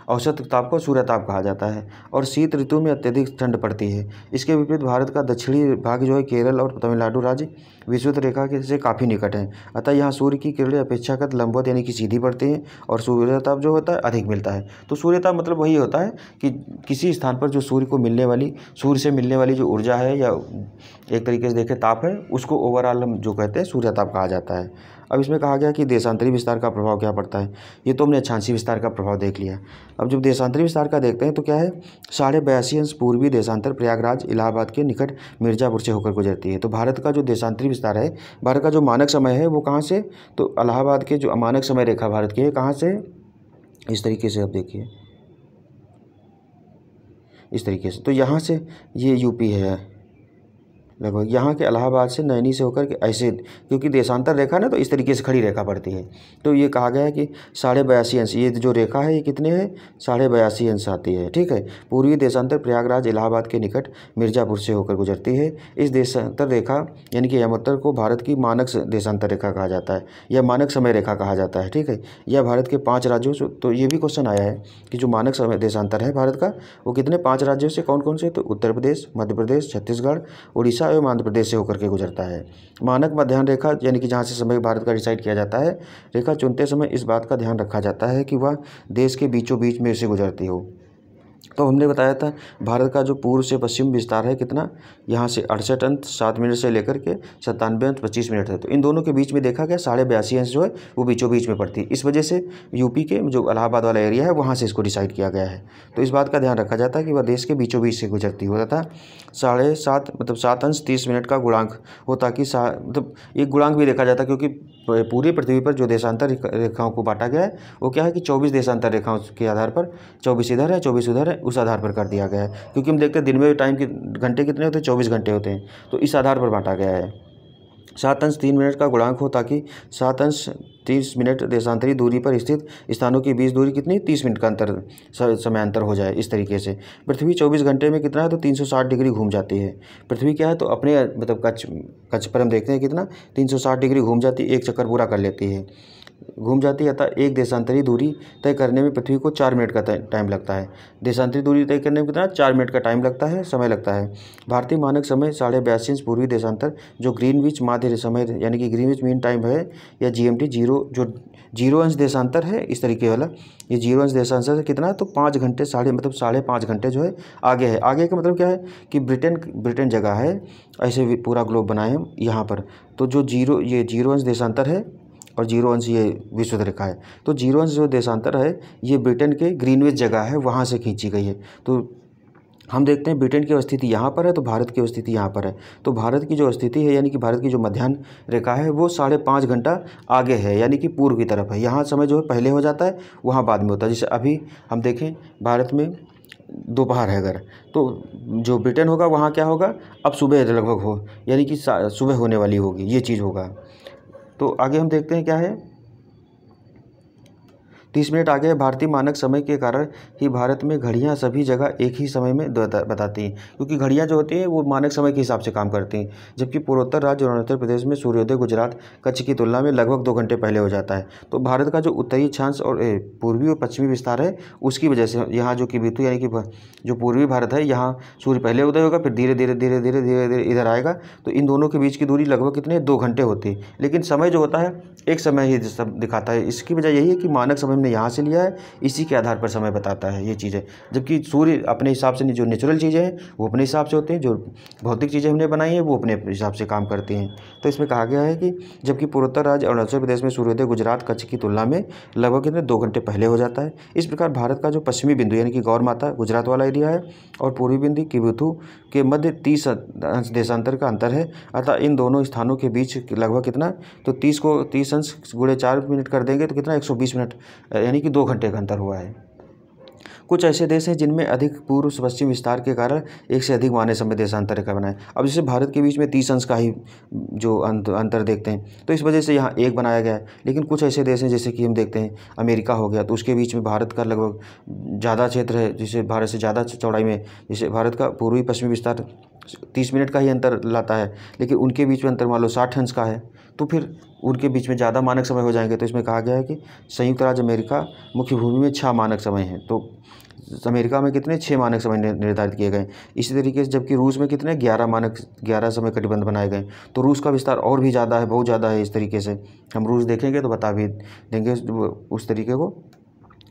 औसत ताप को सूर्यताप कहा जाता है। और शीत ऋतु में अत्यधिक ठंड पड़ती है। इसके विपरीत भारत का दक्षिणी भाग जो है, केरल और तमिलनाडु राज्य विषुवत रेखा के से काफ़ी निकट है, अतः यहाँ सूर्य की किरणें अपेक्षाकृत लंबवत यानी कि सीधी पड़ती हैं और सूर्यताप जो होता है अधिक मिलता है। तो सूर्यताप मतलब वही होता है कि किसी स्थान पर जो सूर्य से मिलने वाली जो ऊर्जा है, या एक तरीके से देखें ताप है, उसको ओवरऑल हम जो कहते हैं सूर्यताप कहा जाता है। अब इसमें कहा गया कि देशांतरी विस्तार का प्रभाव क्या पड़ता है। ये तो हमने अक्षांशीय विस्तार का प्रभाव देख लिया। अब जब देशांतरी विस्तार का देखते हैं तो क्या है, 82.5 अंश पूर्वी देशांतर प्रयागराज इलाहाबाद के निकट मिर्ज़ापुर से होकर गुजरती है। तो भारत का जो देशांतरी विस्तार है, भारत का जो मानक समय है वो कहाँ से, तो इलाहाबाद के जो मानक समय रेखा भारत की है कहाँ से, इस तरीके से आप देखिए, इस तरीके से। तो यहाँ से ये यूपी है लगभग, यहाँ के इलाहाबाद से नैनी से होकर के ऐसे, क्योंकि देशांतर रेखा ना तो इस तरीके से खड़ी रेखा पड़ती है। तो ये कहा गया है कि 82.5 अंश, ये जो रेखा है ये कितने है, 82.5 अंश आती है। ठीक है, पूर्वी देशांतर प्रयागराज इलाहाबाद के निकट मिर्ज़ापुर से होकर गुजरती है। इस देशांतर रेखा यानी कि यमोत्तर को भारत की मानक देशांतर रेखा कहा जाता है, या मानक समय रेखा कहा जाता है। ठीक है, यह भारत के 5 राज्यों से, तो ये भी क्वेश्चन आया है कि जो मानक समय देशांतर है भारत का वो कितने 5 राज्यों से, कौन कौन से, तो उत्तर प्रदेश, मध्य प्रदेश, छत्तीसगढ़, उड़ीसा एवं आंध्र प्रदेश से होकर के गुजरता है। मानक मध्याह्न रेखा यानी कि जहाँ से समय भारत का डिसाइड किया जाता है, रेखा चुनते समय इस बात का ध्यान रखा जाता है कि वह देश के बीचों बीच में से गुजरती हो। तो हमने बताया था भारत का जो पूर्व से पश्चिम विस्तार है कितना, यहाँ से 68 अंश 7 मिनट से लेकर के 97 अंश 25 मिनट है। तो इन दोनों के बीच में देखा गया 82.5 अंश जो है वो बीचों बीच में पड़ती है। इस वजह से यूपी के जो इलाहाबाद वाला एरिया है वहाँ से इसको डिसाइड किया गया है। तो इस बात का ध्यान रखा जाता है कि वह देश के बीचों बीच से गुजरती होता था। 7.5 मतलब 7 अंश 30 मिनट का गुणांक हो, ताकि मतलब एक गुणांक भी देखा जाता, क्योंकि पूरी पृथ्वी पर जो देशांतर रेखाओं को बांटा गया है वो क्या है कि 24 देशांतर रेखाओं के आधार पर 24 इधर है 24 उधर है, उस आधार पर कर दिया गया है। क्योंकि हम देखते हैं दिन में टाइम के घंटे कितने होते हैं, 24 घंटे होते हैं, तो इस आधार पर बांटा गया है। 7 अंश 3 मिनट का गुणांक हो, ताकि 7 अंश 30 मिनट देशांतरी दूरी पर स्थित स्थानों के बीच दूरी कितनी, 30 मिनट का अंतर समय अंतर हो जाए। इस तरीके से पृथ्वी 24 घंटे में कितना है, तो 360 डिग्री घूम जाती है। पृथ्वी क्या है, तो अपने मतलब कक्ष पर हम देखते हैं कितना 360 डिग्री घूम जाती है, एक चक्कर पूरा कर लेती है। घूम जाती है, अतः एक देशांतरी दूरी तय करने में पृथ्वी को 4 मिनट का टाइम लगता है। देशांतरी दूरी तय करने में कितना 4 मिनट का टाइम लगता है, समय लगता है। भारतीय मानक समय 82.5 पूर्वी देशांतर जो ग्रीनविच माध्य समय यानी कि ग्रीनविच मीन टाइम है या GMT जीरो जो 0 अंश देशांतर है, इस तरीके वाला ये 0 अंश देशांतर से कितना है तो 5 घंटे मतलब 5.5 घंटे जो है आगे है। आगे का मतलब क्या है कि ब्रिटेन जगह है, ऐसे पूरा ग्लोब बनाए हम यहाँ पर। तो जो 0 अंश देशांतर है और 0 अंश ये विषुवत रेखा है। तो 0 अंश जो देशांतर है ये ब्रिटेन के ग्रीनविच जगह है, वहाँ से खींची गई है। तो हम देखते हैं ब्रिटेन की स्थिति यहाँ पर है तो भारत की स्थिति यहाँ पर है। तो भारत की जो स्थिति है यानी कि भारत की जो मध्याह्न रेखा है वो 5.5 घंटा आगे है, यानी कि पूर्व की तरफ है। यहाँ समय जो है पहले हो जाता है, वहाँ बाद में होता है। जैसे अभी हम देखें भारत में दोपहर है अगर, तो जो ब्रिटेन होगा वहाँ क्या होगा, अब सुबह लगभग हो, यानी कि सुबह होने वाली होगी, ये चीज़ होगा। तो आगे हम देखते हैं क्या है, 30 मिनट आगे है। भारतीय मानक समय के कारण ही भारत में घड़ियां सभी जगह एक ही समय में बताती हैं, क्योंकि घड़ियां जो होती हैं वो मानक समय के हिसाब से काम करती हैं। जबकि पूर्वोत्तर राज्य और अरुणाचल प्रदेश में सूर्योदय गुजरात कच्छ की तुलना में लगभग 2 घंटे पहले हो जाता है। तो भारत का जो उत्तरी अक्षांश और पूर्वी और पश्चिमी विस्तार है उसकी वजह से यहाँ जो कि बितु यानी कि जो पूर्वी भारत है यहाँ सूर्य पहले उदय होगा, फिर धीरे धीरे इधर आएगा। तो इन दोनों के बीच की दूरी लगभग कितने 2 घंटे होती है, लेकिन समय जो होता है एक समय ही सब दिखाता है। इसकी वजह यही है कि मानक समय हमने यहाँ से लिया है, इसी के आधार पर समय बताता है, ये चीज़ है। जबकि सूर्य अपने हिसाब से जो नेचुरल चीज़ें हैं वो अपने हिसाब से होते हैं, जो भौतिक चीज़ें हमने बनाई हैं वो अपने हिसाब से काम करती हैं। तो इसमें कहा गया है कि जबकि पूर्वोत्तर राज्य अरुणाचल प्रदेश में सूर्योदय गुजरात कच्छ की तुलना में लगभग कितने 2 घंटे पहले हो जाता है। इस प्रकार भारत का जो पश्चिमी बिंदु यानी कि गौर माता गुजरात वाला एरिया है और पूर्वी बिंदु किबुथु के मध्य 30 अंश देशांतर का अंतर है। अतः इन दोनों स्थानों के बीच लगभग कितना, तो 30 को 30 अंश गुणे 4 मिनट कर देंगे तो कितना 120 मिनट यानी कि 2 घंटे का अंतर हुआ है। कुछ ऐसे देश हैं जिनमें अधिक पूर्व पश्चिम विस्तार के कारण एक से अधिक मानक समय देशांतर रेखा बनाए। अब जैसे भारत के बीच में 30 अंश का ही जो अंतर देखते हैं, तो इस वजह से यहाँ एक बनाया गया है। लेकिन कुछ ऐसे देश हैं जैसे कि हम देखते हैं अमेरिका हो गया, तो उसके बीच में भारत का लगभग ज़्यादा क्षेत्र है, जिसे भारत से ज़्यादा चौड़ाई में, जैसे भारत का पूर्वी पश्चिमी विस्तार 30 मिनट का ही अंतर लाता है, लेकिन उनके बीच में अंतर मान लो 60 अंश का है, तो फिर उनके बीच में ज़्यादा मानक समय हो जाएंगे। तो इसमें कहा गया है कि संयुक्त राज्य अमेरिका मुख्य भूमि में 6 मानक समय हैं, तो अमेरिका में कितने 6 मानक समय निर्धारित किए गए। इसी तरीके से जबकि रूस में कितने 11 समय कटिबंध बनाए गए। तो रूस का विस्तार और भी ज़्यादा है, बहुत ज़्यादा है। इस तरीके से हम रूस देखेंगे तो बता भी देंगे उस तरीके को।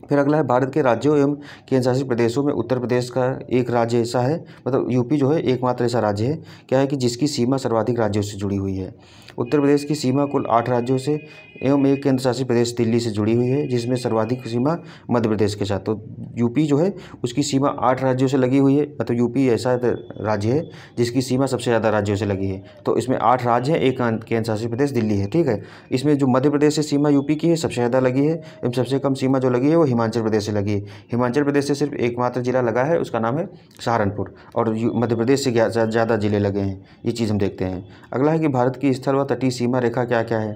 फिर अगला है भारत के राज्यों एवं केंद्र शासित प्रदेशों में उत्तर प्रदेश का एक राज्य ऐसा है, मतलब यूपी जो है एकमात्र ऐसा राज्य है क्या है कि जिसकी सीमा सर्वाधिक राज्यों से जुड़ी हुई है। उत्तर प्रदेश की सीमा कुल 8 राज्यों से एवं एक केंद्र शासित प्रदेश दिल्ली से जुड़ी हुई है, जिसमें सर्वाधिक सीमा मध्य प्रदेश के साथ। तो यूपी जो है उसकी सीमा 8 राज्यों से लगी हुई है, मतलब यूपी ऐसा राज्य है जिसकी सीमा सबसे ज़्यादा राज्यों से लगी है। तो इसमें 8 राज्य हैं, एक केंद्र शासित प्रदेश दिल्ली है, ठीक है। इसमें जो मध्य प्रदेश से सीमा यूपी की है सबसे ज़्यादा लगी है, एवं सबसे कम सीमा जो लगी है वो हिमाचल प्रदेश से लगी है। हिमाचल प्रदेश से सिर्फ एकमात्र जिला लगा है, उसका नाम है सहारनपुर, और मध्य प्रदेश से ज़्यादा जिले लगे हैं। ये चीज़ हम देखते हैं। अगला है कि भारत की स्थल व तटीय सीमा रेखा क्या क्या है।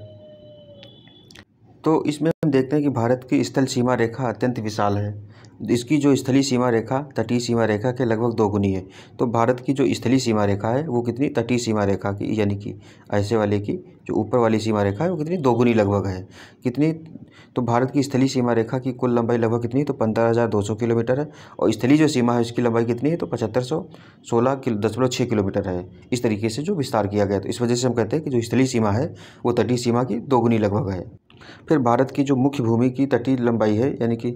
तो इसमें हम देखते हैं कि भारत की स्थल सीमा रेखा अत्यंत विशाल है। इसकी जो स्थलीय सीमा रेखा तटीय सीमा रेखा के लगभग 2 गुनी है। तो भारत की जो स्थलीय सीमा रेखा है वो कितनी, तटीय सीमा रेखा की यानी कि ऐसे वाले की जो ऊपर वाली सीमा रेखा है वो कितनी 2 गुनी लगभग है। कितनी, तो भारत की स्थलीय सीमा रेखा की कुल लंबाई लगभग कितनी, तो 15,200 किलोमीटर है। और स्थलीय जो सीमा है उसकी लंबाई कितनी है, तो 7516.6 किलोमीटर है। इस तरीके से जो विस्तार किया गया, तो इस वजह से हम कहते हैं कि जो स्थलीय सीमा है वो तटीय सीमा की 2 गुनी लगभग है। फिर भारत की जो मुख्य भूमि की तटीय लंबाई है, यानी कि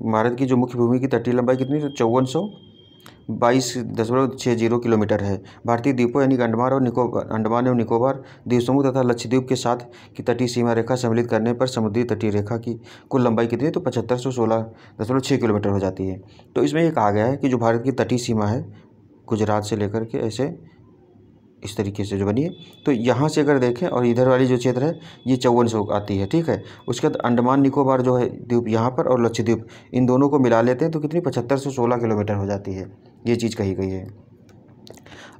भारत की जो मुख्य भूमि की तटीय लंबाई कितनी, तो 5422.60 किलोमीटर है। भारतीय द्वीपों यानी कि अंडमान एवं निकोबार द्वीप समूह तथा लक्षद्वीप के साथ की तटीय सीमा रेखा सम्मिलित करने पर समुद्री तटीय रेखा की कुल लंबाई कितनी है, तो 7516.6 किलोमीटर हो जाती है। तो इसमें ये कहा गया है कि जो भारत की तटीय सीमा है गुजरात से लेकर के ऐसे इस तरीके से जो बनी है, तो यहाँ से अगर देखें और इधर वाली जो क्षेत्र है ये 5400 आती है, ठीक है। उसके बाद अंडमान निकोबार जो है द्वीप यहाँ पर और लक्षद्वीप, इन दोनों को मिला लेते हैं तो कितनी 7516 किलोमीटर हो जाती है। ये चीज़ कही गई है।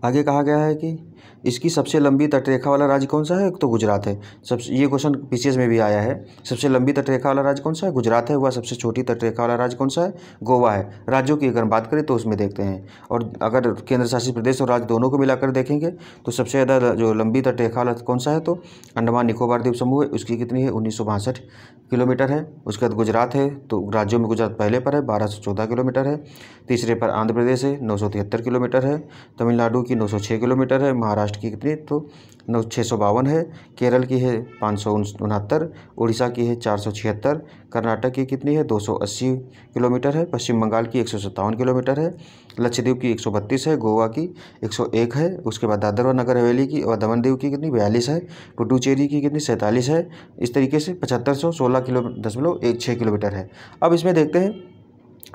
आगे कहा गया है कि इसकी सबसे लंबी तटरेखा वाला राज्य कौन सा है? तो गुजरात है। सबसे ये क्वेश्चन पीसीएस में भी आया है। सबसे लंबी तटरेखा वाला राज्य कौन सा है? गुजरात है। वह सबसे छोटी तटरेखा वाला राज्य कौन सा है? गोवा है। राज्यों की अगर बात करें तो उसमें देखते हैं, और अगर केंद्र शासित प्रदेश और राज्य दोनों को मिलाकर देखेंगे तो सबसे ज़्यादा जो लंबी तटरेखा वाला कौन सा है? तो अंडमान निकोबार द्वीप समूह है। उसकी कितनी है? 1962 किलोमीटर है। उसके बाद गुजरात है, तो राज्यों में गुजरात पहले पर है, 1214 किलोमीटर है। तीसरे पर आंध्र प्रदेश है, 973 किलोमीटर है। तमिलनाडु की 906 किलोमीटर है। महाराष्ट्र की कितनी? तो 652 है। केरल की है 569। उड़ीसा की है 476। कर्नाटक की कितनी है? 280 किलोमीटर है। पश्चिम बंगाल की 157 किलोमीटर है। लक्षद्वीप की 132 है। गोवा की 101 है। उसके बाद दादर व नगर हवेली की और दमन दीव की कितनी? 42 है। पुडुचेरी की कितनी? 47 है। इस तरीके से 7516.6 किलोमीटर है। अब इसमें देखते हैं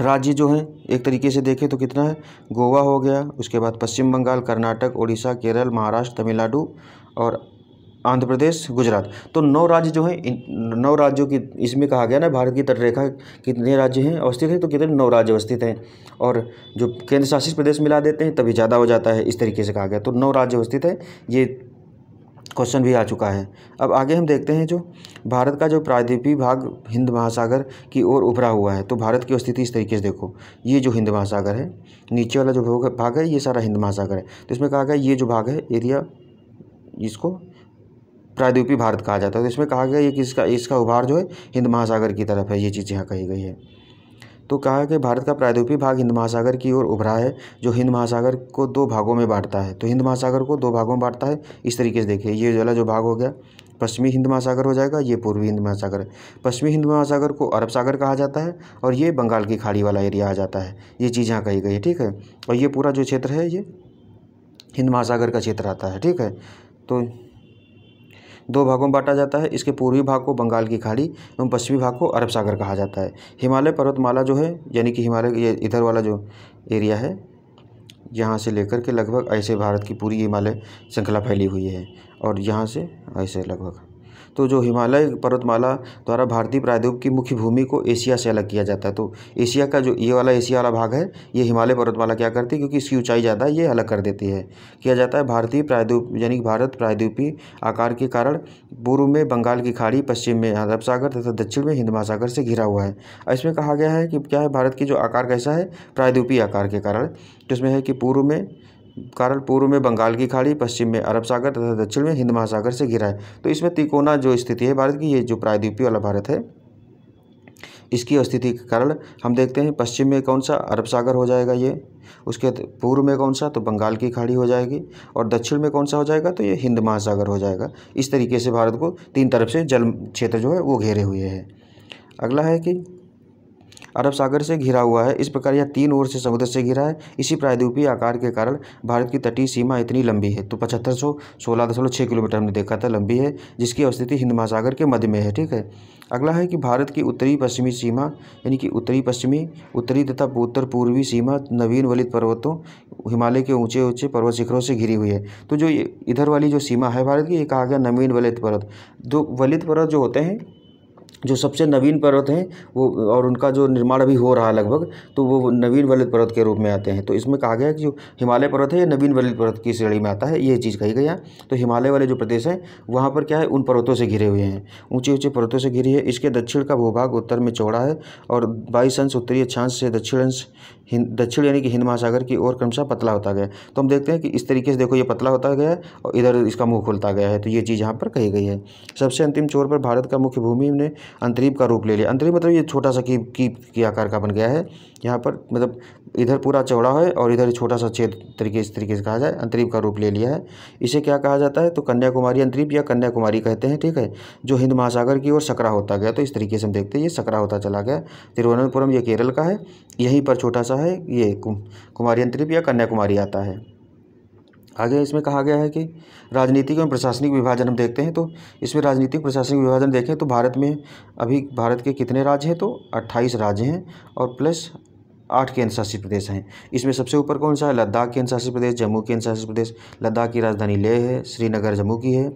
राज्य जो हैं, एक तरीके से देखें तो कितना है? गोवा हो गया, उसके बाद पश्चिम बंगाल, कर्नाटक, उड़ीसा, केरल, महाराष्ट्र, तमिलनाडु और आंध्र प्रदेश, गुजरात। तो 9 राज्य जो हैं, इन 9 राज्यों की इसमें कहा गया ना, भारत की तटरेखा कितने राज्य हैं अवस्थित हैं? तो कितने? 9 राज्य अवस्थित हैं। और जो केंद्र शासित प्रदेश मिला देते हैं तभी ज़्यादा हो जाता है, इस तरीके से कहा गया। तो 9 राज्य अवस्थित है। ये क्वेश्चन भी आ चुका है। अब आगे हम देखते हैं जो भारत का जो प्रायद्वीपीय भाग हिंद महासागर की ओर उभरा हुआ है। तो भारत की स्थिति इस तरीके से देखो, ये जो हिंद महासागर है, नीचे वाला जो भाग है ये सारा हिंद महासागर है। तो इसमें कहा गया ये जो भाग है एरिया, इसको प्रायद्वीपीय भारत कहा जाता है। तो इसमें कहा गया ये किसका, इसका उभार जो है हिंद महासागर की तरफ है, ये चीज़ यहाँ कही गई है। तो कहा है कि भारत का प्रायद्वीपीय भाग हिंद महासागर की ओर उभरा है, जो हिंद महासागर को 2 भागों में बांटता है। तो हिंद महासागर को 2 भागों में बांटता है, इस तरीके से देखिए। ये वाला जो भाग हो गया पश्चिमी हिंद महासागर हो जाएगा, ये पूर्वी हिंद महासागर है। पश्चिमी हिंद महासागर को अरब सागर कहा जाता है, और ये बंगाल की खाड़ी वाला एरिया आ जाता है। ये चीज़ यहाँ कही गई है, ठीक है। और ये पूरा जो क्षेत्र है ये हिंद महासागर का क्षेत्र आता है, ठीक है। तो 2 भागों में बांटा जाता है। इसके पूर्वी भाग को बंगाल की खाड़ी एवं पश्चिमी भाग को अरब सागर कहा जाता है। हिमालय पर्वतमाला जो है, यानी कि हिमालय, ये इधर वाला जो एरिया है, यहाँ से लेकर के लगभग ऐसे भारत की पूरी हिमालय श्रृंखला फैली हुई है, और यहाँ से ऐसे लगभग। तो जो हिमालय पर्वतमाला द्वारा भारतीय प्रायद्वीप की मुख्य भूमि को एशिया से अलग किया जाता है। तो एशिया का जो ये वाला एशिया वाला भाग है, ये हिमालय पर्वतमाला क्या करती है, क्योंकि इसकी ऊंचाई ज़्यादा है, ये अलग कर देती है। किया जाता है भारतीय प्रायद्वीप, यानी कि भारत प्रायद्वीपीय आकार के कारण पूर्व में बंगाल की खाड़ी, पश्चिम में अरब सागर तथा दक्षिण में हिंद महासागर से घिरा हुआ है। इसमें कहा गया है कि क्या है, भारत की जो आकार कैसा है, प्रायद्वीपीय आकार के कारण। तो इसमें है कि पूर्व में बंगाल की खाड़ी, पश्चिम में अरब सागर तथा दक्षिण में हिंद महासागर से घिरा है। तो इसमें तिकोना जो स्थिति है भारत की, ये जो प्रायद्वीपीय वाला भारत है, इसकी स्थिति के कारण हम देखते हैं पश्चिम में कौन सा? अरब सागर हो जाएगा ये। उसके पूर्व में कौन सा? तो बंगाल की खाड़ी हो जाएगी। और दक्षिण में कौन सा हो जाएगा? तो ये हिंद महासागर हो जाएगा। इस तरीके से भारत को 3 तरफ से जल क्षेत्र जो है वो घेरे हुए हैं। अगला है कि अरब सागर से घिरा हुआ है, इस प्रकार यह 3 ओर से समुद्र से घिरा है। इसी प्रायद्वीपीय आकार के कारण भारत की तटीय सीमा इतनी लंबी है। तो 7516.6 किलोमीटर हमने देखा था लंबी है, जिसकी अवस्थिति हिंद महासागर के मध्य में है, ठीक है। अगला है कि भारत की उत्तरी पश्चिमी सीमा, यानी कि उत्तरी पश्चिमी, उत्तरी तथा उत्तर पूर्वी सीमा नवीन वलित पर्वतों, हिमालय के ऊंचे ऊंचे पर्वत शिखरों से घिरी हुई है। तो जो इधर वाली जो सीमा है भारत की, ये कहा गया नवीन वलित पर्वत। दो वलित पर्वत जो होते हैं, जो सबसे नवीन पर्वत हैं वो, और उनका जो निर्माण अभी हो रहा है लगभग, तो वो नवीन वलित पर्वत के रूप में आते हैं। तो इसमें कहा गया है कि जो हिमालय पर्वत है ये नवीन वलित पर्वत की श्रेणी में आता है, ये चीज़ कही गई है। तो हिमालय वाले जो प्रदेश हैं वहाँ पर क्या है, उन पर्वतों से घिरे हुए हैं, ऊंचे ऊंचे पर्वतों से घिरी है। इसके दक्षिण का भूभाग उत्तर में चौड़ा है, और 22 अंश उत्तरी अक्षांश से दक्षिण यानी कि हिंद महासागर की ओर क्रमशः पतला होता गया। तो हम देखते हैं कि इस तरीके से देखो, ये पतला होता गया है और इधर इसका मुँह खुलता गया है। तो ये चीज़ यहाँ पर कही गई है। सबसे अंतिम छोर पर भारत का मुख्य भूमि ने अंतरीप का रूप ले लिया। अंतरीप मतलब ये छोटा सा कीप की आकार का बन गया है यहाँ पर, मतलब इधर पूरा चौड़ा है और इधर छोटा सा छेद इस तरीके से कहा जाए, अंतरीप का रूप ले लिया है। इसे क्या कहा जाता है? तो कन्याकुमारी अंतरीप या कन्याकुमारी कहते हैं, ठीक है, जो हिंद महासागर की ओर सकरा होता गया। तो इस तरीके से हम देखते हैं ये सकरा होता चला गया। तिरुवनंतपुरम ये केरल का है, यहीं पर छोटा सा है ये कुमारी अंतरीप या कन्याकुमारी आता है। आगे इसमें कहा गया है कि राजनीतिक एवं प्रशासनिक विभाजन हम देखते हैं। तो इसमें राजनीतिक प्रशासनिक विभाजन देखें तो भारत में अभी भारत के कितने राज्य हैं? तो 28 राज्य हैं और प्लस 8 केंद्र शासित प्रदेश हैं। इसमें सबसे ऊपर कौन सा है? लद्दाख केंद्र शासित प्रदेश, जम्मू केंद्र शासित प्रदेश। लद्दाख की राजधानी लेह है, श्रीनगर जम्मू की है,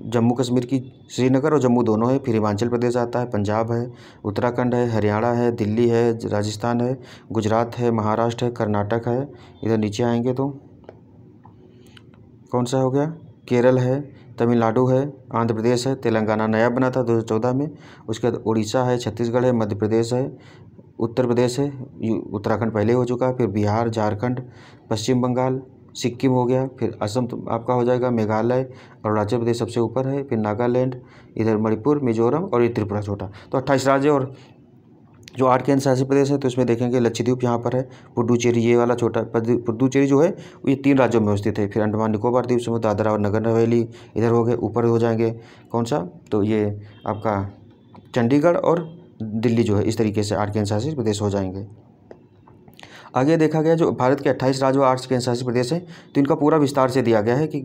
जम्मू कश्मीर की श्रीनगर और जम्मू दोनों है। फिर हिमाचल प्रदेश आता है, पंजाब है, उत्तराखंड है, हरियाणा है, दिल्ली है, राजस्थान है, गुजरात है, महाराष्ट्र है, कर्नाटक है। इधर नीचे आएंगे तो कौन सा हो गया, केरल है, तमिलनाडु है, आंध्र प्रदेश है, तेलंगाना नया बना था 2014 में, उसके बाद उड़ीसा है, छत्तीसगढ़ है, मध्य प्रदेश है, उत्तर प्रदेश है, उत्तराखंड पहले हो चुका है, फिर बिहार, झारखंड, पश्चिम बंगाल, सिक्किम हो गया, फिर असम तो आपका हो जाएगा, मेघालय, अरुणाचल प्रदेश सबसे ऊपर है, फिर नागालैंड, इधर मणिपुर, मिजोरम और ये त्रिपुरा छोटा। तो 28 राज्य और जो 8 केंद्र शासित प्रदेश है, तो इसमें देखेंगे लक्षद्वीप यहाँ पर है, पुडुचेरी ये वाला छोटा पुडुचेरी जो है ये 3 राज्यों में स्थित है। फिर अंडमान निकोबार द्वीप समूह, दादरा और नगर हवेली इधर हो गए, ऊपर हो जाएंगे कौन सा, तो ये आपका चंडीगढ़ और दिल्ली जो है, इस तरीके से 8 केंद्र शासित प्रदेश हो जाएंगे। आगे देखा गया जो भारत के 28 राज्य और 8 केंद्र शासित प्रदेश हैं, तो इनका पूरा विस्तार से दिया गया है कि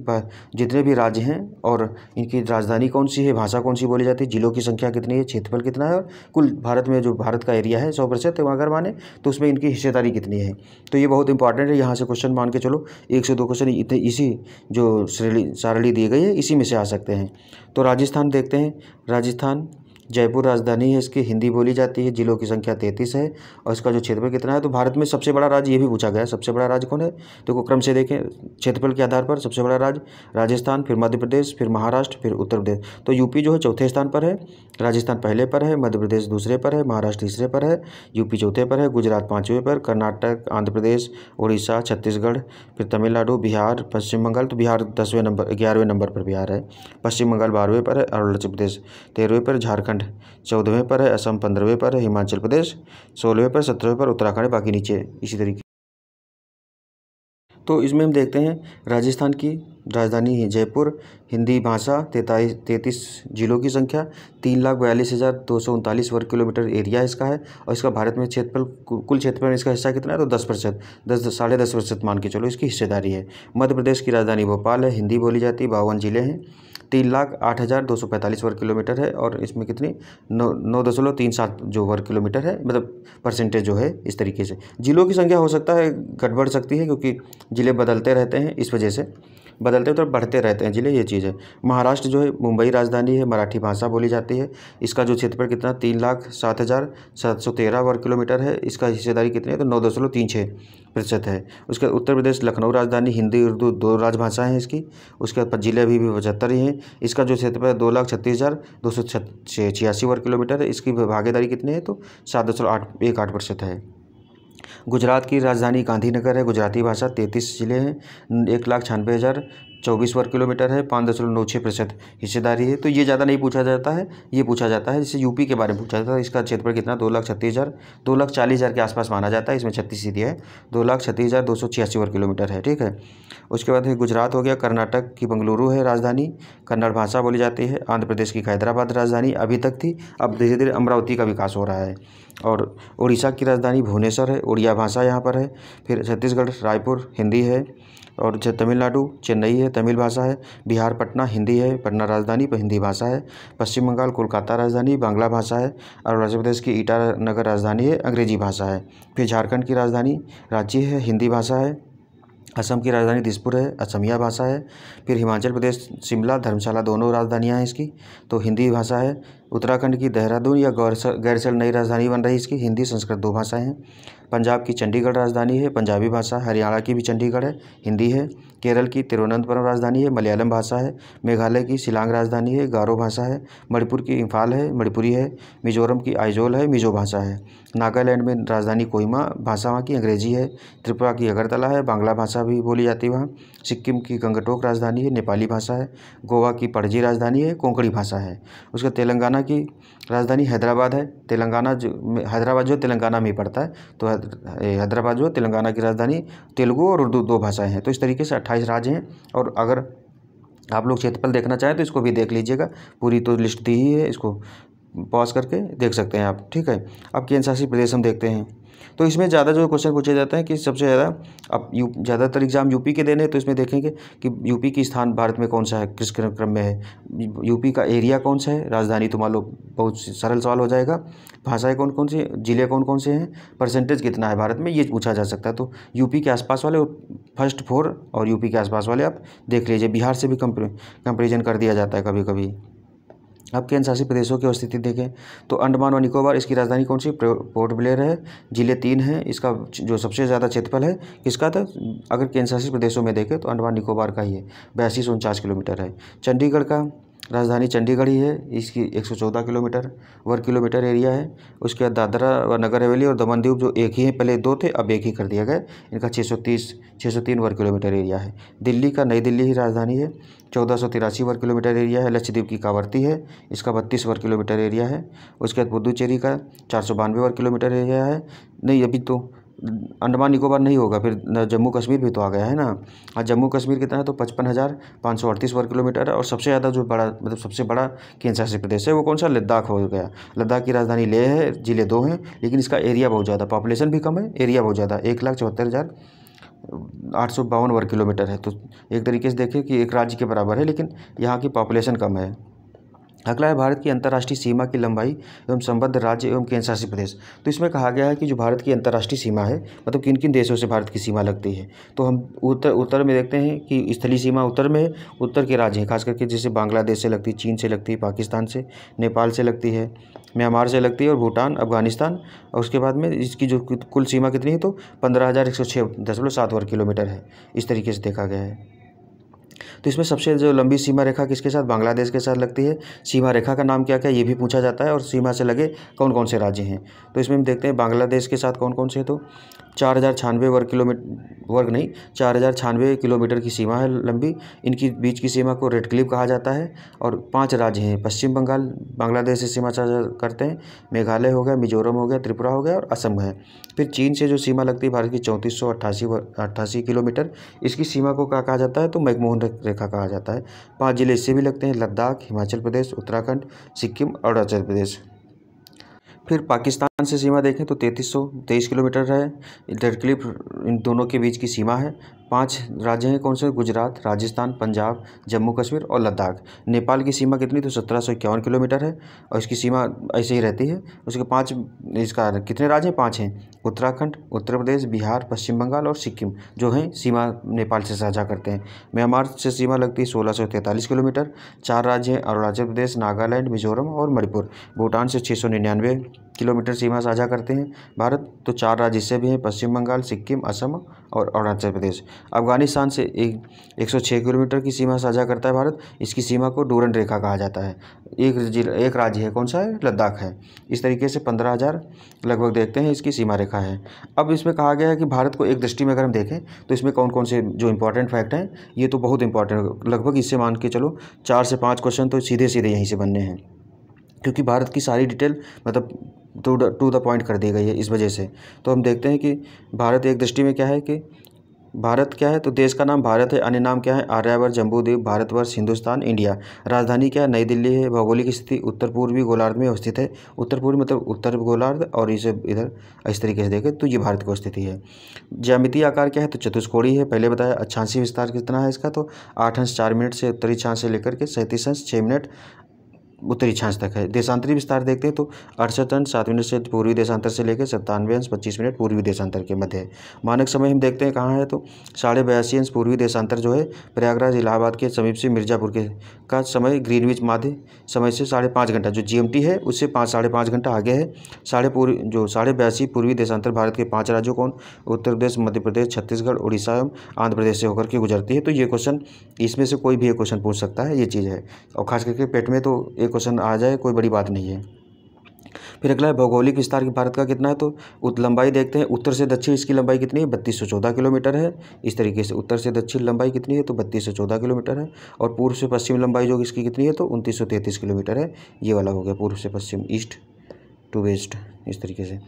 जितने भी राज्य हैं और इनकी राजधानी कौन सी है, भाषा कौन सी बोली जाती है, जिलों की संख्या कितनी है, क्षेत्रफल कितना है और कुल भारत में जो भारत का एरिया है 100% अगर माने तो उसमें इनकी हिस्सेदारी कितनी है। तो ये बहुत इंपॉर्टेंट है, यहाँ से क्वेश्चन मान के चलो 1 से 2 क्वेश्चन इतने इसी जो सारणी दी गई है इसी में से आ सकते हैं। तो राजस्थान देखते हैं, राजस्थान जयपुर राजधानी है इसकी, हिंदी बोली जाती है, जिलों की संख्या 33 है और इसका जो क्षेत्रफल कितना है, तो भारत में सबसे बड़ा राज्य ये भी पूछा गया है, सबसे बड़ा राज्य कौन है, तो क्रम से देखें क्षेत्रफल के आधार पर सबसे बड़ा राज्य राजस्थान, फिर मध्य प्रदेश, फिर महाराष्ट्र, फिर उत्तर प्रदेश। तो यूपी जो है चौथे स्थान पर है, राजस्थान पहले पर है, मध्य प्रदेश दूसरे पर है, महाराष्ट्र तीसरे पर है, यूपी चौथे पर है, गुजरात 5वें पर, कर्नाटक, आंध्र प्रदेश, उड़ीसा, छत्तीसगढ़, फिर तमिलनाडु, बिहार, पश्चिम बंगाल, तो बिहार 11वें नंबर पर बिहार है, पश्चिम बंगाल 12वें पर है, अरुणाचल प्रदेश 13वें पर, झारखंड 14वें पर है, असम 15वें पर है, हिमाचल प्रदेश 16वें पर, 17वें पर, उत्तराखंड बाकी नीचे इसी तरीके। तो इसमें हम देखते हैं राजस्थान की राजधानी है जयपुर, हिंदी भाषा, 33 जिलों की संख्या, 3,42,239 वर्ग किलोमीटर एरिया इसका है और इसका भारत में क्षेत्रफल कुल क्षेत्रफल इसका हिस्सा कितना है, तो 10%, 10.5% मान के चलो इसकी हिस्सेदारी है। मध्य प्रदेश की राजधानी भोपाल है, हिंदी बोली जाती है, 52 जिले हैं, 3,08,245 वर्ग किलोमीटर है और इसमें कितनी 9.37 जो वर्ग किलोमीटर है, मतलब परसेंटेज जो है इस तरीके से। जिलों की संख्या हो सकता है गड़बड़ सकती है क्योंकि ज़िले बदलते रहते हैं, इस वजह से बदलते तो बढ़ते रहते हैं ज़िले, ये चीज़ है। महाराष्ट्र जो है मुंबई राजधानी है, मराठी भाषा बोली जाती है, इसका जो क्षेत्रफल कितना 3,07,713 वर्ग किलोमीटर है, इसका हिस्सेदारी कितनी है, तो 9.36% है। उसके उत्तर प्रदेश लखनऊ राजधानी, हिंदी उर्दू 2 राजभाषाएँ हैं इसकी, उसके बाद जिले अभी भी 75 ही हैं। इसका जो क्षेत्रफल 2,36,286 वर्ग किलोमीटर है, इसकी भागीदारी कितनी है, तो 7.818% है। गुजरात की राजधानी गांधीनगर है, गुजराती भाषा, 33 जिले हैं, 1,96,024 वर्ग किलोमीटर है, 5.96% हिस्सेदारी है। तो ये ज़्यादा नहीं पूछा जाता है, ये पूछा जाता है जैसे यूपी के बारे में पूछा जाता है, इसका क्षेत्रफल कितना 2,40,000 के आसपास माना जाता है, इसमें 36 सीटें है, 2,36,286 वर्ग किलोमीटर है, ठीक है। उसके बाद गुजरात हो गया, कर्नाटक की बेंगलुरु है राजधानी, कन्नड़ भाषा बोली जाती है, आंध्र प्रदेश की हैदराबाद राजधानी अभी तक थी, अब धीरे धीरे अमरावती का विकास हो रहा है, और उड़ीसा की राजधानी भुवनेश्वर है, उड़िया भाषा यहाँ पर है। फिर छत्तीसगढ़ रायपुर हिंदी है, और तमिलनाडु चेन्नई है, तमिल भाषा है। बिहार पटना हिंदी है, पटना राजधानी पर हिंदी भाषा है। पश्चिम बंगाल कोलकाता राजधानी बांग्ला भाषा है। अरुणाचल प्रदेश की ईटानगर राजधानी है, अंग्रेजी भाषा है। फिर झारखंड की राजधानी रांची है, हिंदी भाषा है। असम की राजधानी दिसपुर है, असमिया भाषा है। फिर हिमाचल प्रदेश शिमला धर्मशाला दोनों राजधानियाँ हैं इसकी, तो हिंदी भाषा है। उत्तराखंड की देहरादून या गैरसैंण नई राजधानी बन रही इसकी, हिंदी संस्कृत 2 भाषाएं हैं। पंजाब की चंडीगढ़ राजधानी है, पंजाबी भाषा। हरियाणा की भी चंडीगढ़ है, हिंदी है। केरल की तिरुवनंतपुरम राजधानी है, मलयालम भाषा है। मेघालय की शिलांग राजधानी है, गारो भाषा है। मणिपुर की इम्फाल है, मणिपुरी है। मिजोरम की आइजोल है, मिजो भाषा है। नागालैंड में राजधानी कोहिमा, भाषा वहाँ की अंग्रेजी है। त्रिपुरा की अगरतला है, बांग्ला भाषा भी बोली जाती है वहाँ। सिक्किम की गंगटोक राजधानी है, नेपाली भाषा है। गोवा की पणजी राजधानी है, कोंकणी भाषा है। उसके तेलंगाना की राजधानी हैदराबाद है। हैदराबाद जो तेलंगाना में ही पड़ता है, तो हैदराबाद जो तेलंगाना की राजधानी, तेलुगु और उर्दू 2 भाषाएं हैं। तो इस तरीके से 28 राज्य हैं, और अगर आप लोग क्षेत्रफल देखना चाहें तो इसको भी देख लीजिएगा, पूरी तो लिस्ट दी ही है, इसको पॉज करके देख सकते हैं आप, ठीक है। अब केंद्र शासित प्रदेश हम देखते हैं, तो इसमें ज़्यादा जो क्वेश्चन पूछे जाते हैं कि सबसे ज़्यादा अब ज़्यादातर एग्जाम यूपी के देने, तो इसमें देखेंगे कि यूपी की स्थान भारत में कौन सा है, किस क्रम में है, यूपी का एरिया कौन सा है, राजधानी तो मान लो बहुत सरल सवाल हो जाएगा, भाषाएं कौन कौन सी, जिले कौन कौन से हैं, परसेंटेज कितना है भारत में, ये पूछा जा सकता है। तो यूपी के आसपास वाले फर्स्ट 4 और यूपी के आसपास वाले आप देख लीजिए। बिहार से भी कंपेरिजन कर दिया जाता है कभी कभी। अब केंद्र शासित प्रदेशों की स्थिति देखें तो अंडमान और निकोबार, इसकी राजधानी कौन सी? पोर्ट ब्लेयर है। जिले 3 हैं। इसका जो सबसे ज़्यादा क्षेत्रफल है किसका था? अगर केंद्र शासित प्रदेशों में देखें तो अंडमान निकोबार का ही है, 8249 किलोमीटर है। चंडीगढ़ का राजधानी चंडीगढ़ ही है, इसकी 114 किलोमीटर वर्ग किलोमीटर एरिया है। उसके बाद दादरा व नगर हवेली और दमन दीव जो एक ही हैं, पहले 2 थे अब एक ही कर दिया गया, इनका 603 वर्ग किलोमीटर एरिया है। दिल्ली का नई दिल्ली ही राजधानी है, 1483 वर्ग किलोमीटर एरिया है। लक्षद्वीप की कावरती है, इसका 32 वर्ग किलोमीटर एरिया है। उसके बाद पुदुचेरी का 492 वर्ग किलोमीटर एरिया है। नहीं, अभी तो अंडमान निकोबार नहीं होगा, फिर जम्मू कश्मीर भी तो आ गया है ना। आज जम्मू कश्मीर कितना है? तो 55,538 वर्ग किलोमीटर है। और सबसे ज़्यादा जो बड़ा मतलब सबसे बड़ा केंद्र शासित प्रदेश है वो कौन सा? लद्दाख हो गया। लद्दाख की राजधानी लेह है, जिले 2 हैं, लेकिन इसका एरिया बहुत ज़्यादा, पॉपुलेशन भी कम है, एरिया बहुत ज़्यादा, 1,74,852 वर्ग किलोमीटर है। तो एक तरीके से देखें कि एक राज्य के बराबर है, लेकिन यहाँ की पॉपुलेशन कम है। अगला है भारत की अंतर्राष्ट्रीय सीमा की लंबाई एवं संबद्ध राज्य एवं केंद्र शासित प्रदेश। तो इसमें कहा गया है कि जो भारत की अंतर्राष्ट्रीय सीमा है, मतलब किन किन देशों से भारत की सीमा लगती है। तो हम उत्तर में देखते हैं कि स्थलीय सीमा उत्तर में है, उत्तर के राज्य हैं, खास करके जैसे बांग्लादेश से लगती है, चीन से लगती है, पाकिस्तान से, नेपाल से लगती है, म्यांमार से लगती है, और भूटान, अफगानिस्तान। और उसके बाद में इसकी जो कुल सीमा कितनी है? तो 15,106.7 वर्ग किलोमीटर है। इस तरीके से देखा गया है। तो इसमें सबसे जो लंबी सीमा रेखा किसके साथ? बांग्लादेश के साथ लगती है। सीमा रेखा का नाम क्या क्या ये भी पूछा जाता है, और सीमा से लगे कौन कौन से राज्य हैं। तो इसमें हम देखते हैं बांग्लादेश के साथ कौन कौन से, तो 4,096 किलोमीटर की सीमा है लंबी। इनकी बीच की सीमा को रेड क्लिफ कहा जाता है। और 5 राज्य हैं, पश्चिम बंगाल बांग्लादेश से सीमा साझा करते हैं, मेघालय हो गया, मिजोरम हो गया, त्रिपुरा हो गया और असम है। फिर चीन से जो सीमा लगती है भारत की 3488 किलोमीटर, इसकी सीमा को क्या कहा जाता है? तो मैकमोहन रेखा कहा जाता है। 5 जिले इससे भी लगते हैं, लद्दाख, हिमाचल प्रदेश, उत्तराखंड, सिक्किम और अरुणाचल प्रदेश। फिर पाकिस्तान से सीमा देखें तो 3323 किलोमीटर है, रेड क्लिफ इन दोनों के बीच की सीमा है। 5 राज्य हैं, कौन से? गुजरात, राजस्थान, पंजाब, जम्मू कश्मीर और लद्दाख। नेपाल की सीमा कितनी? तो 1751 किलोमीटर है, और इसकी सीमा ऐसे ही रहती है। उसके 5 इसका कितने राज्य हैं? 5 हैं, उत्तराखंड, उत्तर प्रदेश, बिहार, पश्चिम बंगाल और सिक्किम जो हैं सीमा नेपाल से साझा करते हैं। म्यांमार से सीमा लगती है 1643 किलोमीटर। 4 राज्य हैं, अरुणाचल प्रदेश, नागालैंड, मिजोरम और मणिपुर। भूटान से 699 किलोमीटर सीमा साझा करते हैं भारत। तो 4 राज्य इससे भी हैं, पश्चिम बंगाल, सिक्किम, असम और अरुणाचल प्रदेश। अफगानिस्तान से 106 किलोमीटर की सीमा साझा करता है भारत। इसकी सीमा को डूरन रेखा कहा जाता है। एक राज्य है, कौन सा है? लद्दाख है। इस तरीके से 15,000 लगभग देखते हैं इसकी सीमा रेखा है। अब इसमें कहा गया है कि भारत को एक दृष्टि में अगर हम देखें तो इसमें कौन कौन से जो इंपॉर्टेंट फैक्ट हैं, ये तो बहुत इंपॉर्टेंट है। लगभग इससे मान के चलो 4 से 5 क्वेश्चन तो सीधे सीधे यहीं से बनने हैं, क्योंकि भारत की सारी डिटेल मतलब टू द पॉइंट कर दी गई है इस वजह से। तो हम देखते हैं कि भारत एक दृष्टि में क्या है कि भारत क्या है? तो देश का नाम भारत है, अन्य नाम क्या है? आर्यावर्त, जम्बूद्वीप, भारतवर्ष, हिंदुस्तान, इंडिया। राजधानी क्या है? नई दिल्ली है। भौगोलिक स्थिति उत्तर पूर्वी गोलार्ध में अवस्थित है। उत्तर पूर्व मतलब उत्तर गोलार्ध, और इसे इधर इस तरीके से देखें तो ये भारत की स्थिति है। ज्यामितीय आकार क्या है? तो चतुष्कोणीय है, पहले बताया। अक्षांशीय विस्तार कितना है इसका? तो 8 अंश 4 मिनट से उत्तरी अक्षांश से लेकर के 37 अंश 6 मिनट उत्तरी अक्षांश तक है। देशांतरी विस्तार देखते हैं तो 68 अंश 7 मिनट से पूर्वी देशांतर से लेकर 97 अंश 25 मिनट पूर्वी देशांतर के मध्य है। मानक समय हम देखते हैं कहाँ है? तो 82.5 अंश पूर्वी देशांतर जो है प्रयागराज इलाहाबाद के समीप से मिर्ज़ापुर के का समय ग्रीनविच माध्य समय से 5.5 घंटा, जो GMT है उससे 5.5 घंटा आगे है। 82.5 पूर्वी देशांतर भारत के 5 राज्यों कौन? उत्तर प्रदेश, मध्य प्रदेश, छत्तीसगढ़, उड़ीसा एवं आंध्र प्रदेश से होकर के गुजरती है। तो ये क्वेश्चन इसमें से कोई भी एक क्वेश्चन पूछ सकता है, ये चीज़ है। और खास करके पेट में तो एक क्वेश्चन आ जाए कोई बड़ी बात नहीं है। फिर अगला है भौगोलिक विस्तार की भारत का कितना है? तो लंबाई देखते हैं, उत्तर से दक्षिण इसकी लंबाई कितनी है? 3214 किलोमीटर है। इस तरीके से उत्तर से दक्षिण लंबाई कितनी है? तो 3214 किलोमीटर है। और पूर्व से पश्चिम लंबाई जो इसकी कितनी है? तो 2933 किलोमीटर है। ये वाला हो गया पूर्व से पश्चिम, ईस्ट टू वेस्ट, इस तरीके से।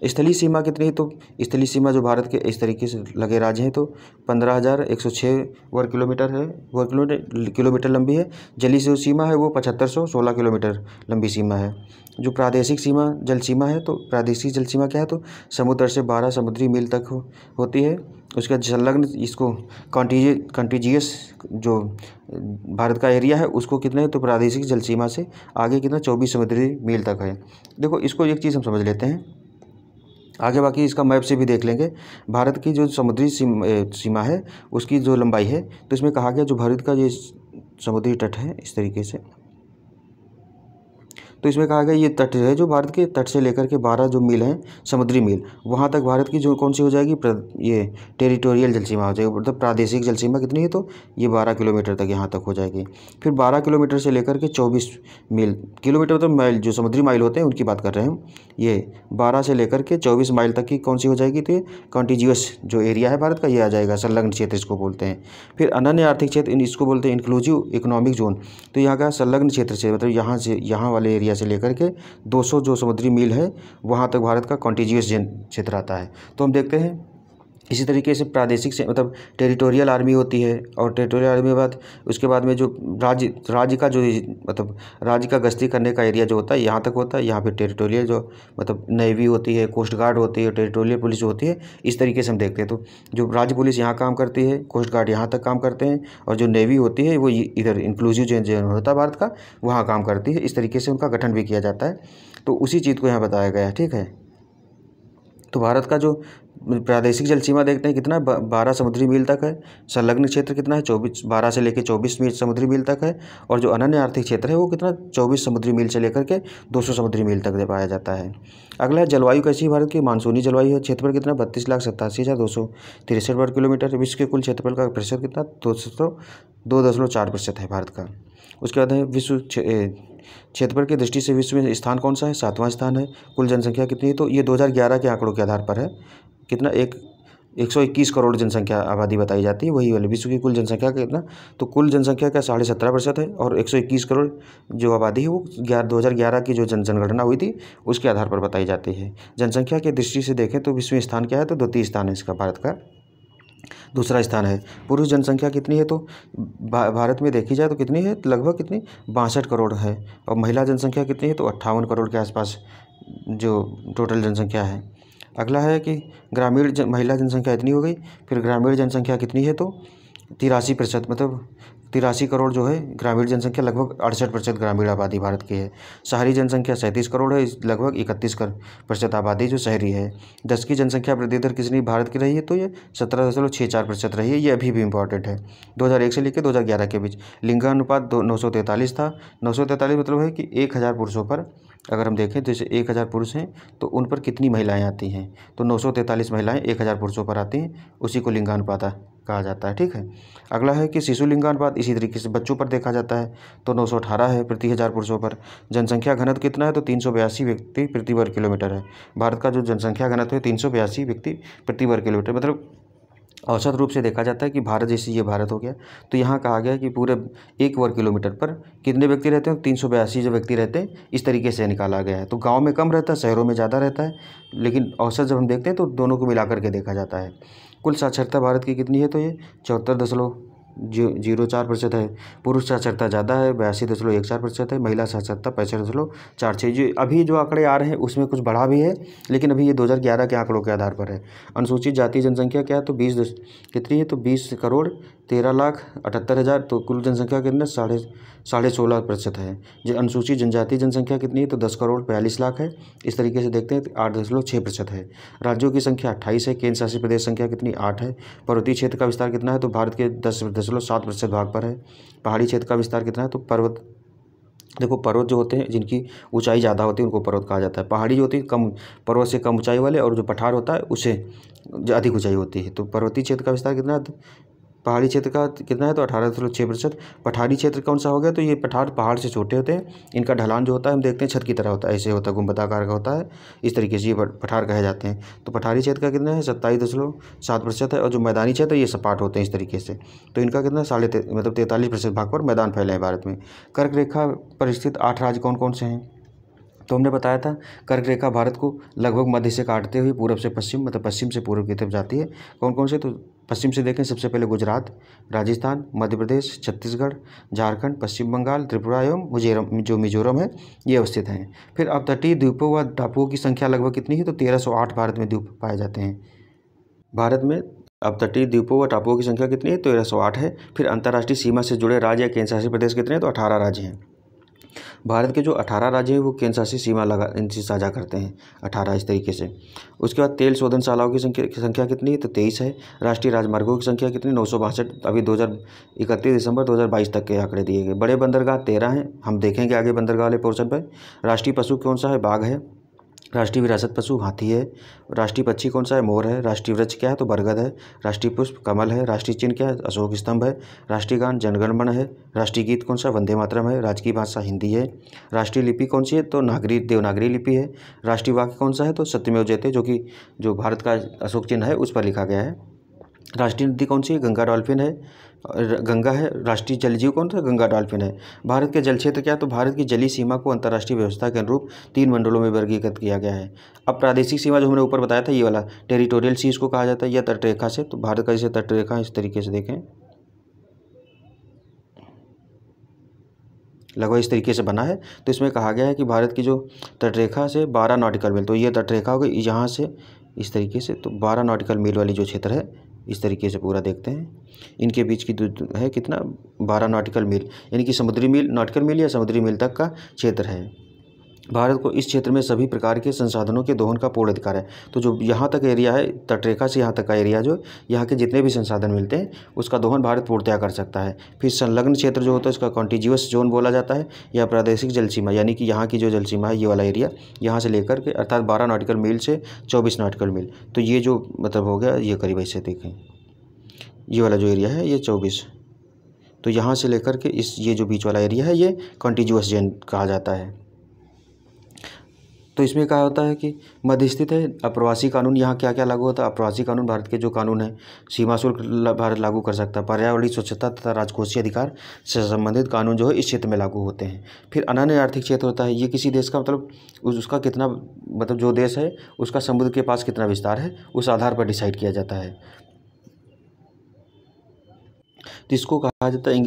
स्थलीय सीमा कितनी है? तो स्थलीय सीमा जो भारत के इस तरीके से लगे राज्य हैं तो 15,106 वर्ग किलोमीटर है, किलोमीटर लंबी है। जलीय जो सीमा है वो 7516 किलोमीटर लंबी सीमा है। जो प्रादेशिक सीमा जल सीमा है, तो प्रादेशिक जल सीमा क्या है? तो समुद्र से 12 समुद्री मील तक होती है। उसका संलग्न इसको कॉन्टिजियस जो भारत का एरिया है उसको कितने है? तो प्रादेशिक जल सीमा से आगे कितना? 24 समुद्री मील तक है। देखो इसको एक चीज़ हम समझ लेते हैं, आगे बाकी इसका मैप से भी देख लेंगे। भारत की जो समुद्री सीमा है उसकी जो लंबाई है, तो इसमें कहा गया जो भारत का ये समुद्री तट है इस तरीके से, तो इसमें कहा गया ये तट है जो भारत के तट से लेकर के 12 जो मील हैं समुद्री मील, वहाँ तक भारत की जो कौन सी हो जाएगी, ये टेरिटोरियल जल सीमा हो जाएगी, मतलब प्रादेशिक जल सीमा कितनी है, तो ये 12 किलोमीटर तक यहाँ तक हो जाएगी। फिर 12 किलोमीटर से लेकर के 24 मील, किलोमीटर तो माइल, जो समुद्री माइल होते हैं उनकी बात कर रहे हैं हम, ये 12 से लेकर के 24 माइल तक की कौन सी हो जाएगी, तो ये कॉन्टिज्यूअस जो एरिया है भारत का ये आ जाएगा, संलग्न क्षेत्र इसको बोलते हैं। फिर अनन्य आर्थिक क्षेत्र, इसको बोलते हैं इंक्लूसिव इकोनॉमिक जोन। तो यहाँ का संलग्न क्षेत्र से मतलब यहाँ से यहाँ वाले एरिया से लेकर के 200 जो समुद्री मील है वहाँ तक भारत का कॉन्टिज्यूअस क्षेत्र आता है। तो हम देखते हैं इसी तरीके से प्रादेशिक से मतलब टेरिटोरियल आर्मी होती है, और टेरिटोरियल आर्मी के बाद उसके बाद में जो राज्य का जो मतलब राज्य का गश्ती करने का एरिया जो होता है यहाँ तक होता है। यहाँ पे टेरिटोरियल जो मतलब नेवी होती है, कोस्ट गार्ड होती है, टेरिटोरियल पुलिस होती है, इस तरीके से हम देखते हैं। तो जो राज्य पुलिस यहाँ काम करती है, कोस्ट गार्ड यहाँ तक काम करते हैं, और जो नेवी होती है वो इधर इंक्लूसिव जो होता है भारत का वहाँ काम करती है। इस तरीके से उनका गठन भी किया जाता है। तो उसी चीज़ को यहाँ बताया गया है, ठीक है। तो भारत का जो प्रादेशिक जल सीमा देखते हैं कितना 12 समुद्री मील तक है, संलग्न क्षेत्र कितना है 12 से लेकर 24 मील समुद्री मील तक है, और जो अनन्य आर्थिक क्षेत्र है वो कितना 24 समुद्री मील से लेकर के 200 समुद्री मील तक दे पाया जाता है। अगला है जलवायु कैसी है भारत की, मानसूनी जलवायु है। क्षेत्रफल कितना 32,87,263 वर्ग किलोमीटर। विश्व के कुल क्षेत्रफल का प्रतिशत कितना 2.4% है भारत का। उसके बाद है विश्व क्षेत्रफल की दृष्टि से विश्व में स्थान कौन सा है, 7वां स्थान है। कुल जनसंख्या कितनी है, तो ये 2011 के आंकड़ों के आधार पर है। कितना 121 करोड़ जनसंख्या आबादी बताई जाती है, वही वाले विश्व की कुल जनसंख्या का कितना, तो कुल जनसंख्या का 17.5% है, और 121 करोड़ जो आबादी है वो 2011 की जो जनगणना हुई थी उसके आधार पर बताई जाती है। जनसंख्या की दृष्टि से देखें तो विश्व में स्थान क्या है, तो 2 स्थान है इसका, भारत का 2रा स्थान है। पुरुष जनसंख्या कितनी है, तो भारत में देखी जाए तो कितनी है, लगभग कितनी 62 करोड़ है, और महिला जनसंख्या कितनी है, तो 58 करोड़ के आसपास जो टोटल जनसंख्या है। अगला है कि ग्रामीण महिला जनसंख्या इतनी हो गई। फिर ग्रामीण जनसंख्या कितनी है, तो 83%, मतलब 83 करोड़ जो है ग्रामीण जनसंख्या, लगभग 68% ग्रामीण आबादी भारत की है। शहरी जनसंख्या 37 करोड़ है, लगभग 31% आबादी जो शहरी है। 10 की जनसंख्या वृद्धि दर कितनी भारत की रही है, तो ये 17.64% रही है, ये अभी भी इम्पॉर्टेंट है 2001 से लेकर 2011 के बीच। लिंगानुपात 943 था। 943 मतलब है कि 1000 पुरुषों पर अगर हम देखें, जैसे 1000 पुरुष हैं तो उन पर कितनी महिलाएं आती हैं, तो 943 महिलाएं 1000 पुरुषों पर आती हैं, उसी को लिंगानुपात कहा जाता है, ठीक है। अगला है कि शिशु लिंगानुपात इसी तरीके से बच्चों पर देखा जाता है, तो 918 है प्रति 1000 पुरुषों पर। जनसंख्या घनत्व कितना है, तो 382 व्यक्ति प्रति वर्ग किलोमीटर है। भारत का जो जनसंख्या घनत्व है 382 व्यक्ति प्रति वर्ग किलोमीटर, मतलब औसत रूप से देखा जाता है कि भारत जैसे ये भारत हो गया। तो यहाँ कहा गया कि पूरे 1 वर्ग किलोमीटर पर कितने व्यक्ति रहते हैं, 382 जो व्यक्ति रहते हैं, इस तरीके से निकाला गया है। तो गांव में कम रहता है, शहरों में ज़्यादा रहता है, लेकिन औसत जब हम देखते हैं तो दोनों को मिलाकर के देखा जाता है। कुल साक्षरता भारत की कितनी है, तो ये 74.04% है। पुरुष साक्षरता ज़्यादा है, 82.14% है। महिला साक्षरता 65.46। जो अभी जो आंकड़े आ रहे हैं उसमें कुछ बढ़ा भी है, लेकिन अभी ये 2011 के आंकड़ों के आधार पर है। अनुसूचित जाति जनसंख्या क्या है, तो 20 कितनी है, तो 20,13,78,000। तो कुल जनसंख्या कितना 16.5% है। जो अनुसूचित जनजाति जनसंख्या कितनी है, तो 10,42,00,000 है। इस तरीके से देखते हैं 8.6% है। राज्यों की संख्या 28 है। केंद्र शासित प्रदेश संख्या कितनी 8 है। पर्वतीय क्षेत्र का विस्तार कितना है, तो भारत के 10.7% भाग पर है। पहाड़ी क्षेत्र का विस्तार कितना है, तो पर्वत देखो, पर्वत जो होते हैं जिनकी ऊंचाई ज़्यादा होती है उनको पर्वत कहा जाता है। पहाड़ी जो होती है कम, पर्वत से कम ऊंचाई वाले, और जो पठार होता है उससे जो अधिक ऊंचाई होती है। तो पर्वतीय क्षेत्र का विस्तार कितना है, पहाड़ी क्षेत्र का कितना है, तो 18.6%। पठारी क्षेत्र कौन सा हो गया, तो ये पठार पहाड़ से छोटे होते हैं, इनका ढलान जो होता है हम देखते हैं छत की तरह होता है, ऐसे होता है, गुंबदाकार का होता है, इस तरीके से ये पठार कहे जाते हैं। तो पठारी क्षेत्र का कितना है 27.7% है, और जो मैदानी क्षेत्र ये सपाट होते हैं इस तरीके से। तो इनका कितना 43% भाग पर मैदान फैले हैं भारत में। कर्क रेखा पर स्थित 8 राज्य कौन कौन से हैं, तो हमने बताया था कर्क रेखा भारत को लगभग मध्य से काटते हुए पूर्व से पश्चिम, मतलब पश्चिम से पूर्व की तरफ जाती है। कौन कौन से, तो पश्चिम से देखें सबसे पहले गुजरात, राजस्थान, मध्य प्रदेश, छत्तीसगढ़, झारखंड, पश्चिम बंगाल, त्रिपुरा एवं मिजोरम है, ये अवस्थित हैं। फिर अपतटीय द्वीपों व टापुओं की संख्या लगभग कितनी है, तो 1308 भारत में द्वीप पाए जाते हैं। भारत में अपतटीय द्वीपों व टापुओं की संख्या कितनी है, 1308 है। फिर अंतर्राष्ट्रीय सीमा से जुड़े राज्य या केंद्र शासित प्रदेश कितने हैं, तो 18 राज्य हैं। भारत के जो 18 राज्य हैं वो केंद्र शासित सीमा लगा इनसे साझा करते हैं 18 इस तरीके से। उसके बाद तेल शोधनशालाओं की संख्या कितनी है, तो 23 है। राष्ट्रीय राजमार्गों की संख्या कितनी, 962 अभी 31 दिसंबर 2022 तक के आंकड़े दिए गए। बड़े बंदरगाह 13 हैं, हम देखेंगे आगे बंदरगाह वाले पोर्शन पर। राष्ट्रीय पशु कौन सा है, बाघ है। राष्ट्रीय विरासत पशु हाथी है। राष्ट्रीय पक्षी कौन सा है, मोर है। राष्ट्रीय वृक्ष क्या है, तो बरगद है। राष्ट्रीय पुष्प कमल है। राष्ट्रीय चिन्ह क्या है, अशोक स्तंभ है। राष्ट्रीय गान जनगण मन है। राष्ट्रीय गीत कौन सा, वंदे मातरम है। राजकीय भाषा हिंदी है। राष्ट्रीय लिपि कौन सी है, तो देवनागरी लिपि है। राष्ट्रीय वाक्य कौन सा है, तो सत्यमेव जयते, जो कि जो भारत का अशोक चिन्ह है उस पर लिखा गया है। राष्ट्रीय नदी कौन सी है, गंगा डॉल्फिन है, गंगा है। राष्ट्रीय जलजीव कौन सा, गंगा डॉल्फिन है। भारत के जल क्षेत्र क्या है, तो भारत की जलीय सीमा को अंतर्राष्ट्रीय व्यवस्था के अनुरूप 3 मंडलों में वर्गीकृत किया गया है। अब प्रादेशिक सीमा जो हमने ऊपर बताया था, ये वाला टेरिटोरियल सी इसको कहा जाता है, या तटरेखा से। तो भारत का जैसे तटरेखा इस तरीके से देखें, लगभग इस तरीके से बना है। तो इसमें कहा गया है कि भारत की जो तटरेखा से 12 नॉटिकल मील, तो ये तटरेखा हो गई यहाँ से इस तरीके से, तो 12 नॉटिकल मील वाली जो क्षेत्र है इस तरीके से पूरा देखते हैं। इनके बीच की दूरी है कितना, 12 नॉटिकल मील, यानी कि समुद्री मील, नॉटिकल मील या समुद्री मील तक का क्षेत्र है। भारत को इस क्षेत्र में सभी प्रकार के संसाधनों के दोहन का पूर्ण अधिकार है। तो जो यहाँ तक एरिया है, तटरेखा से यहाँ तक का एरिया, जो यहाँ के जितने भी संसाधन मिलते हैं उसका दोहन भारत पूर्णतया कर सकता है। फिर संलग्न क्षेत्र जो होता है उसका कॉन्टिजियस जोन बोला जाता है, या प्रादेशिक जल सीमा, यानी कि यहाँ की जो जल सीमा है ये वाला एरिया, यहाँ से लेकर के अर्थात 12 नॉटिकल मील से 24 नॉटिकल मील, तो ये जो मतलब हो गया, ये करीब ऐसे देखें, ये वाला जो एरिया है ये 24, तो यहाँ से लेकर के ये जो बीच वाला एरिया है ये कॉन्टिजियस जोन कहा जाता है। तो इसमें क्या होता है कि मध्य स्थित है। अप्रवासी कानून यहाँ क्या क्या लागू होता है, अप्रवासी कानून भारत के जो कानून है, सीमा शुल्क भारत लागू कर सकता है। पर्यावरणीय स्वच्छता तथा राजकोषीय अधिकार से संबंधित कानून जो है इस क्षेत्र में लागू होते हैं। फिर अनन्य आर्थिक क्षेत्र होता है, ये किसी देश का मतलब उसका कितना, मतलब जो देश है उसका समुद्र के पास कितना विस्तार है उस आधार पर डिसाइड किया जाता है। तो इसको कहा जाता है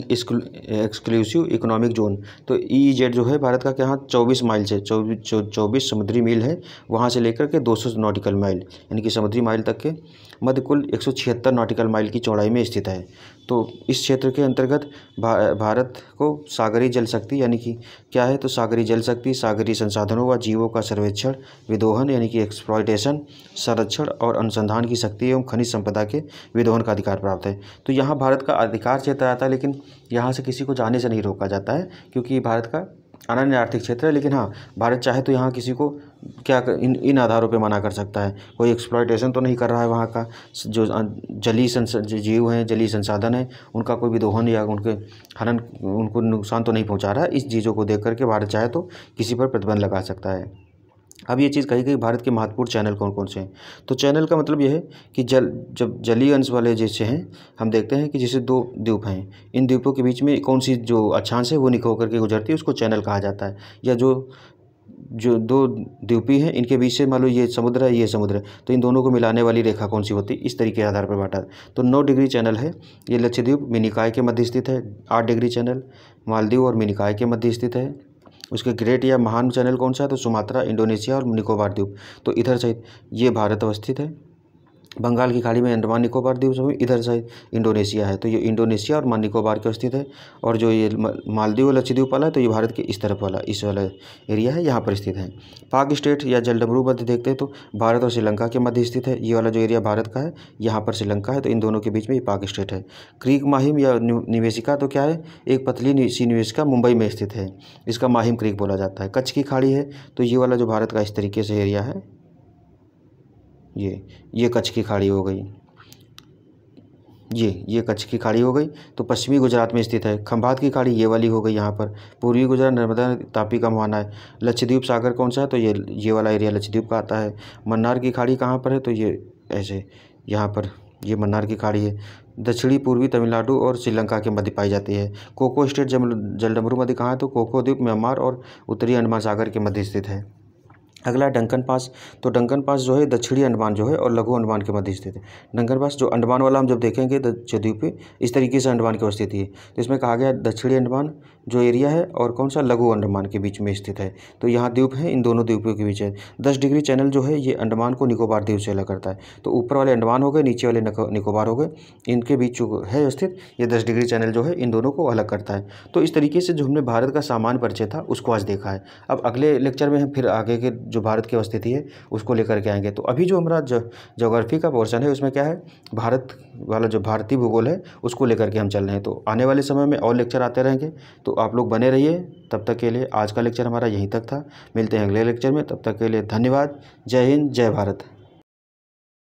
एक्सक्लूसिव इकोनॉमिक जोन। तो EEZ जो है भारत का क्या 24 माइल से 24 समुद्री मील है, वहाँ से लेकर के 200 नॉटिकल माइल यानी कि समुद्री माइल तक के मध्य कुल 176 नॉटिकल माइल की चौड़ाई में स्थित है। तो इस क्षेत्र के अंतर्गत भारत को सागरीय जल शक्ति यानी कि क्या है, तो सागरीय जल शक्ति, सागरीय संसाधनों व जीवों का सर्वेक्षण, विदोहन यानी कि एक्सप्लॉयटेशन, संरक्षण और अनुसंधान की शक्ति एवं खनिज संपदा के विदोहन का अधिकार प्राप्त है। तो यहाँ भारत का अधिकार क्षेत्र आता है, लेकिन यहाँ से किसी को जाने से नहीं रोका जाता है क्योंकि भारत का अनन्य आर्थिक क्षेत्र है। लेकिन हाँ, भारत चाहे तो यहाँ किसी को क्या इन आधारों पे मना कर सकता है, कोई एक्सप्लॉयटेशन तो नहीं कर रहा है, वहाँ का जो जलीय जीव हैं, जलीय संसाधन है, उनका कोई भी दोहन या उनके हनन, उनको नुकसान तो नहीं पहुँचा रहा है। इस चीज़ों को देख करके भारत चाहे तो किसी पर प्रतिबंध लगा सकता है। अब ये चीज़ कही गई भारत के महत्वपूर्ण चैनल कौन कौन से हैं, तो चैनल का मतलब ये है कि जब जलीय अंश वाले जैसे हैं, हम देखते हैं कि जैसे 2 द्वीप हैं, इन द्वीपों के बीच में कौन सी जो अक्षांश है वो निकल होकर के गुजरती है, उसको चैनल कहा जाता है। या जो 2 द्वीपी हैं, इनके बीच से मान लो ये समुद्र है, ये समुद्र है, तो इन दोनों को मिलाने वाली रेखा कौन सी होती है, इस तरीके के आधार पर बांटा। तो 9 डिग्री चैनल है, ये लक्षद्वीप मिनिकॉय के मध्य स्थित है। 8 डिग्री चैनल मालदीव और मिनिकॉय के मध्य स्थित है। उसके ग्रेट या महान चैनल कौन सा है, तो सुमात्रा, इंडोनेशिया और निकोबार द्वीप, तो इधर साइड ये भारत अवस्थित है। बंगाल की खाड़ी में अंडमान निकोबार द्वीप समूह, इधर साइड इंडोनेशिया है, तो ये इंडोनेशिया और निकोबार के स्थित है। और जो ये मालदीव और लक्षद्वीप वाला है, तो ये भारत के इस तरफ वाला, इस वाला एरिया है, यहाँ पर स्थित है। पाक स्टेट या जलडमरू मध्य देखते हैं तो भारत और श्रीलंका के मध्य स्थित है। ये वाला जो एरिया भारत का है, यहाँ पर श्रीलंका है, तो इन दोनों के बीच में ये पाक स्टेट है। क्रीक माहिम या निवेशिका तो क्या है, एक पतली सी निवेशिका मुंबई में स्थित है, इसका माहिम क्रीक बोला जाता है। कच्छ की खाड़ी है, तो ये वाला जो भारत का इस तरीके से एरिया है, ये कच्छ की खाड़ी हो गई, ये कच्छ की खाड़ी हो गई। तो पश्चिमी गुजरात में स्थित है। खंभात की खाड़ी ये वाली हो गई यहाँ पर। पूर्वी गुजरात नर्मदा तापी का मुहाना है। लक्षद्वीप सागर कौन सा है, तो ये वाला एरिया लक्षद्वीप का आता है। मन्नार की खाड़ी कहाँ पर है, तो ये ऐसे यहाँ पर ये मन्नार की खाड़ी है। दक्षिणी पूर्वी तमिलनाडु और श्रीलंका के मध्य पाई जाती है। कोको स्टेट जलडमरू मध्य कहाँ है, तो कोको द्वीप म्यांमार और उत्तरी अंडमान सागर के मध्य स्थित है। अगला डंकन पास। तो डंकन पास जो है दक्षिणी अंडमान जो है और लघु अंडमान के मध्य स्थित है। डंकन पास जो अंडमान वाला हम जब देखेंगे द्वीप इस तरीके से अंडमान की स्थिति है। तो इसमें कहा गया दक्षिणी अंडमान जो एरिया है और कौन सा लघु अंडमान के बीच में स्थित है। तो यहाँ द्वीप है, इन दोनों द्वीपों के बीच है। 10 डिग्री चैनल जो है ये अंडमान को निकोबार द्वीप से अलग करता है। तो ऊपर वाले अंडमान हो गए, नीचे वाले निकोबार हो गए, इनके बीच जो है स्थित ये 10 डिग्री चैनल जो है इन दोनों को अलग करता है। तो इस तरीके से जो हमने भारत का सामान्य परिचय था उसको आज देखा है। अब अगले लेक्चर में हम फिर आगे के जो भारत की स्थिति है उसको लेकर के आएंगे। तो अभी जो हमारा ज्योग्राफी का पोर्शन है उसमें क्या है, भारत वाला जो भारतीय भूगोल है उसको लेकर के हम चल रहे हैं। तो आने वाले समय में और लेक्चर आते रहेंगे, तो आप लोग बने रहिए। तब तक के लिए आज का लेक्चर हमारा यहीं तक था। मिलते हैं अगले लेक्चर में, तब तक के लिए धन्यवाद। जय हिंद, जय भारत।